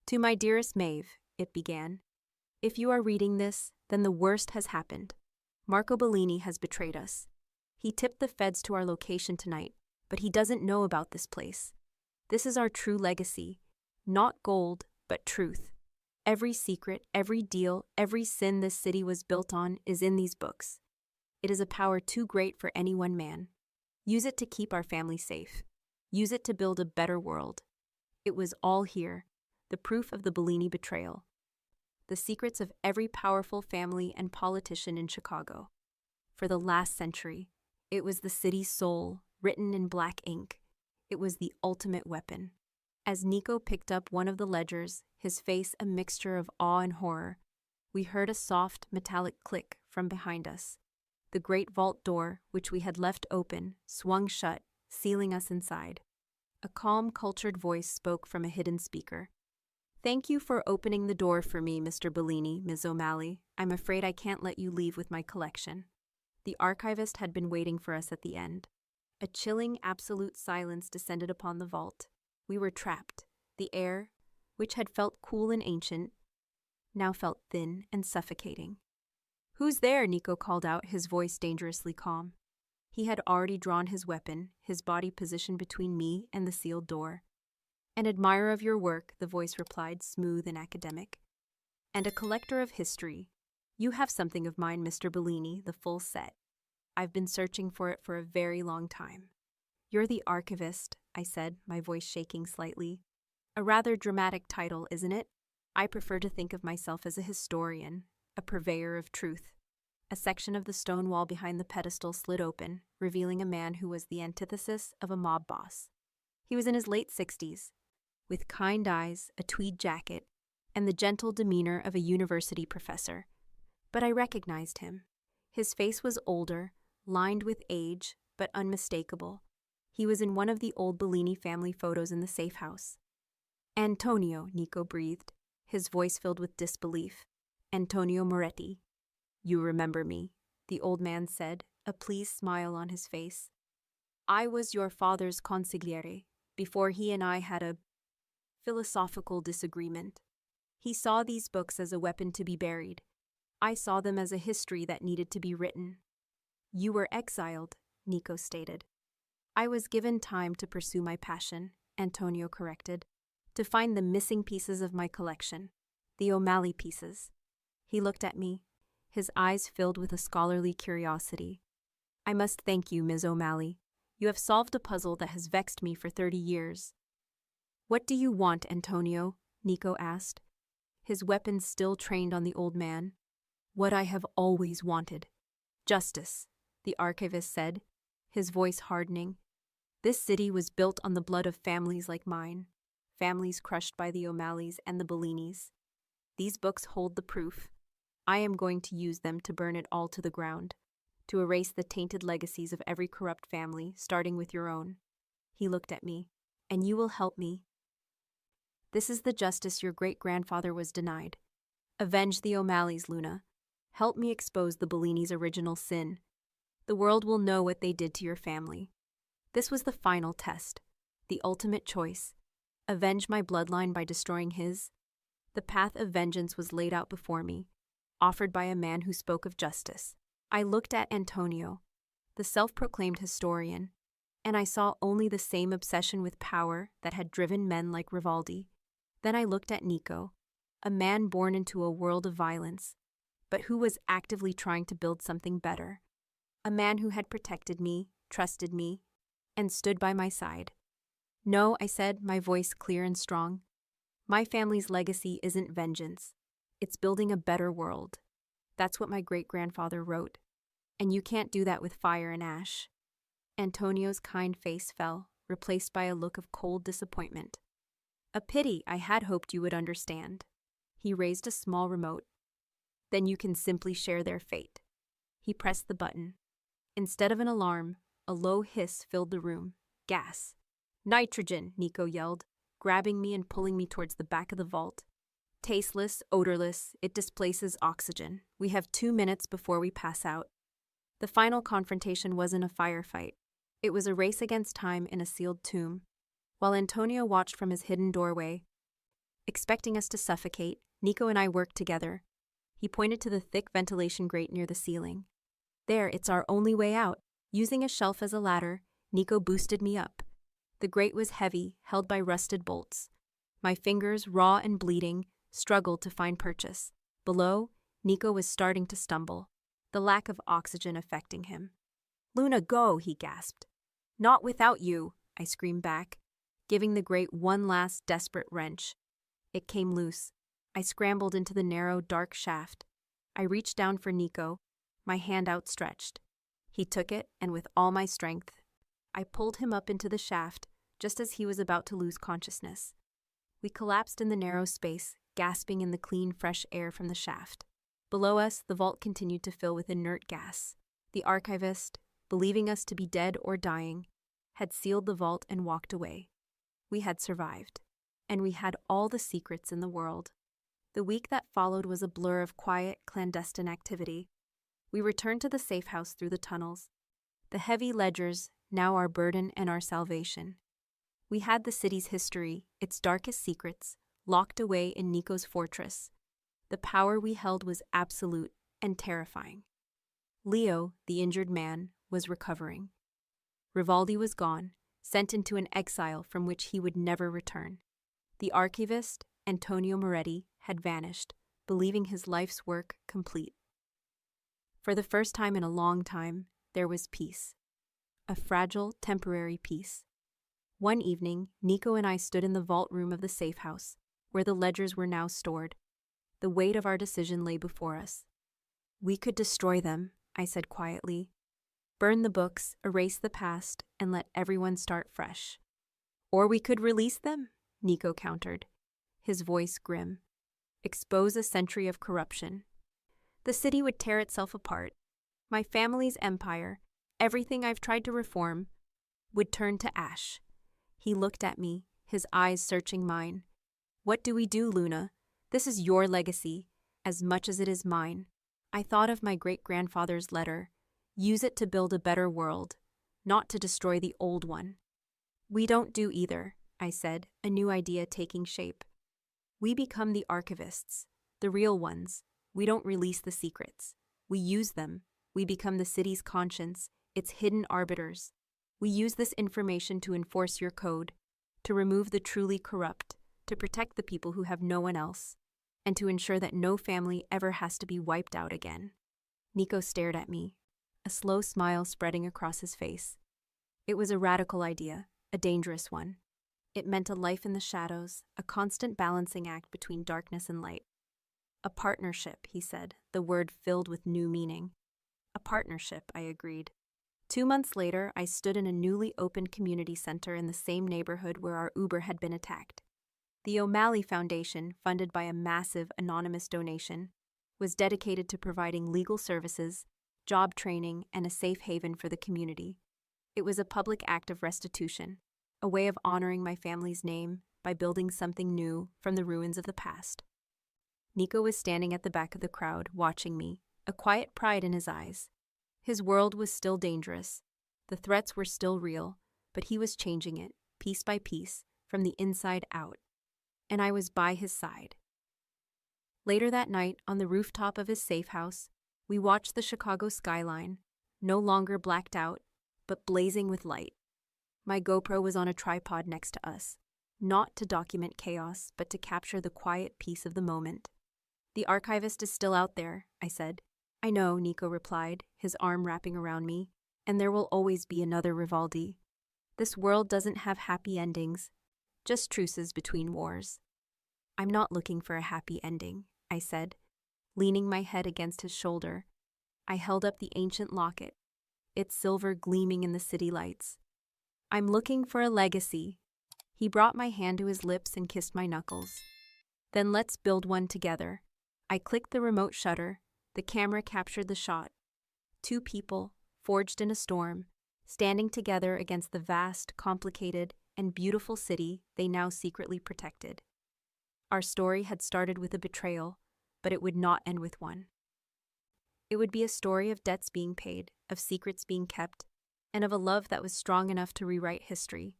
"To my dearest Maeve," it began. "If you are reading this, then the worst has happened. Marco Bellini has betrayed us. He tipped the feds to our location tonight, but he doesn't know about this place. This is our true legacy. Not gold, but truth. Every secret, every deal, every sin this city was built on is in these books. It is a power too great for any one man. Use it to keep our family safe. Use it to build a better world. It was all here, the proof of the Bellini betrayal. The secrets of every powerful family and politician in Chicago. For the last century, it was the city's soul, written in black ink. It was the ultimate weapon." As Nico picked up one of the ledgers, his face a mixture of awe and horror, we heard a soft, metallic click from behind us. The great vault door, which we had left open, swung shut, sealing us inside. A calm, cultured voice spoke from a hidden speaker. "Thank you for opening the door for me, Mr. Bellini, Ms. O'Malley. I'm afraid I can't let you leave with my collection." The archivist had been waiting for us at the end. A chilling, absolute silence descended upon the vault. We were trapped. The air, which had felt cool and ancient, now felt thin and suffocating. "Who's there?" Nico called out, his voice dangerously calm. He had already drawn his weapon, his body positioned between me and the sealed door. "An admirer of your work," the voice replied, smooth and academic. "And a collector of history. You have something of mine, Mr. Bellini, the full set. I've been searching for it for a very long time." "You're the archivist," I said, my voice shaking slightly. "A rather dramatic title, isn't it? I prefer to think of myself as a historian, a purveyor of truth." A section of the stone wall behind the pedestal slid open, revealing a man who was the antithesis of a mob boss. He was in his late 60s, with kind eyes, a tweed jacket, and the gentle demeanor of a university professor. But I recognized him. His face was older, lined with age, but unmistakable. He was in one of the old Bellini family photos in the safe house. "Antonio," Nico breathed, his voice filled with disbelief. "Antonio Moretti." "You remember me," the old man said, a pleased smile on his face. "I was your father's consigliere, before he and I had a philosophical disagreement. He saw these books as a weapon to be buried. I saw them as a history that needed to be written." "You were exiled," Nico stated. "I was given time to pursue my passion," Antonio corrected, "to find the missing pieces of my collection, the O'Malley pieces." He looked at me, his eyes filled with a scholarly curiosity. "I must thank you, Ms. O'Malley. You have solved a puzzle that has vexed me for 30 years. "What do you want, Antonio?" Nico asked, his weapon still trained on the old man. "What I have always wanted. Justice," the archivist said, his voice hardening. "This city was built on the blood of families like mine, families crushed by the O'Malleys and the Bellinis. These books hold the proof. I am going to use them to burn it all to the ground, to erase the tainted legacies of every corrupt family, starting with your own." He looked at me. "And you will help me. This is the justice your great-grandfather was denied. Avenge the O'Malleys, Luna. Help me expose the Bellinis' original sin. The world will know what they did to your family." This was the final test, the ultimate choice. Avenge my bloodline by destroying his? The path of vengeance was laid out before me, offered by a man who spoke of justice. I looked at Antonio, the self-proclaimed historian, and I saw only the same obsession with power that had driven men like Rivaldi. Then I looked at Nico, a man born into a world of violence, but who was actively trying to build something better. A man who had protected me, trusted me, and stood by my side. "No," I said, my voice clear and strong. "My family's legacy isn't vengeance. It's building a better world. That's what my great-grandfather wrote. And you can't do that with fire and ash." Antonio's kind face fell, replaced by a look of cold disappointment. "A pity, I had hoped you would understand." He raised a small remote. "Then you can simply share their fate." He pressed the button. Instead of an alarm, a low hiss filled the room. Gas. "Nitrogen," Nico yelled, grabbing me and pulling me towards the back of the vault. "Tasteless, odorless, it displaces oxygen. We have 2 minutes before we pass out." The final confrontation wasn't a firefight. It was a race against time in a sealed tomb. While Antonio watched from his hidden doorway, expecting us to suffocate, Nico and I worked together. He pointed to the thick ventilation grate near the ceiling. "There, it's our only way out." Using a shelf as a ladder, Nico boosted me up. The grate was heavy, held by rusted bolts. My fingers, raw and bleeding, struggled to find purchase. Below, Nico was starting to stumble, the lack of oxygen affecting him. "Luna, go," he gasped. "Not without you," I screamed back, giving the grate one last desperate wrench. It came loose. I scrambled into the narrow, dark shaft. I reached down for Nico, my hand outstretched. He took it, and with all my strength, I pulled him up into the shaft just as he was about to lose consciousness. We collapsed in the narrow space, gasping in the clean, fresh air from the shaft. Below us, the vault continued to fill with inert gas. The archivist, believing us to be dead or dying, had sealed the vault and walked away. We had survived, and we had all the secrets in the world. The week that followed was a blur of quiet, clandestine activity. We returned to the safe house through the tunnels. The heavy ledgers, now our burden and our salvation. We had the city's history, its darkest secrets, locked away in Nico's fortress. The power we held was absolute and terrifying. Leo, the injured man, was recovering. Rivaldi was gone, sent into an exile from which he would never return. The archivist, Antonio Moretti, had vanished, believing his life's work complete. For the first time in a long time, there was peace. A fragile, temporary peace. One evening, Nico and I stood in the vault room of the safe house, where the ledgers were now stored. The weight of our decision lay before us. We could destroy them, I said quietly. Burn the books, erase the past, and let everyone start fresh. Or we could release them, Nico countered, his voice grim. Expose a century of corruption. The city would tear itself apart. My family's empire, everything I've tried to reform, would turn to ash. He looked at me, his eyes searching mine. What do we do, Luna? This is your legacy, as much as it is mine. I thought of my great-grandfather's letter. Use it to build a better world, not to destroy the old one. We don't do either, I said, a new idea taking shape. We become the archivists, the real ones. We don't release the secrets. We use them. We become the city's conscience, its hidden arbiters. We use this information to enforce your code, to remove the truly corrupt, to protect the people who have no one else, and to ensure that no family ever has to be wiped out again. Nico stared at me, a slow smile spreading across his face. It was a radical idea, a dangerous one. It meant a life in the shadows, a constant balancing act between darkness and light. A partnership, he said, the word filled with new meaning. A partnership, I agreed. 2 months later, I stood in a newly opened community center in the same neighborhood where our Uber had been attacked. The O'Malley Foundation, funded by a massive anonymous donation, was dedicated to providing legal services, job training, and a safe haven for the community. It was a public act of restitution, a way of honoring my family's name by building something new from the ruins of the past. Nico was standing at the back of the crowd, watching me, a quiet pride in his eyes. His world was still dangerous. The threats were still real, but he was changing it, piece by piece, from the inside out. And I was by his side. Later that night, on the rooftop of his safe house, we watched the Chicago skyline, no longer blacked out, but blazing with light. My GoPro was on a tripod next to us, not to document chaos, but to capture the quiet peace of the moment. The archivist is still out there, I said. I know, Nico replied, his arm wrapping around me, and there will always be another Rivaldi. This world doesn't have happy endings, just truces between wars. I'm not looking for a happy ending, I said, leaning my head against his shoulder. I held up the ancient locket, its silver gleaming in the city lights. I'm looking for a legacy. He brought my hand to his lips and kissed my knuckles. Then let's build one together. I clicked the remote shutter. The camera captured the shot. 2 people, forged in a storm, standing together against the vast, complicated, and beautiful city they now secretly protected. Our story had started with a betrayal, but it would not end with one. It would be a story of debts being paid, of secrets being kept, and of a love that was strong enough to rewrite history.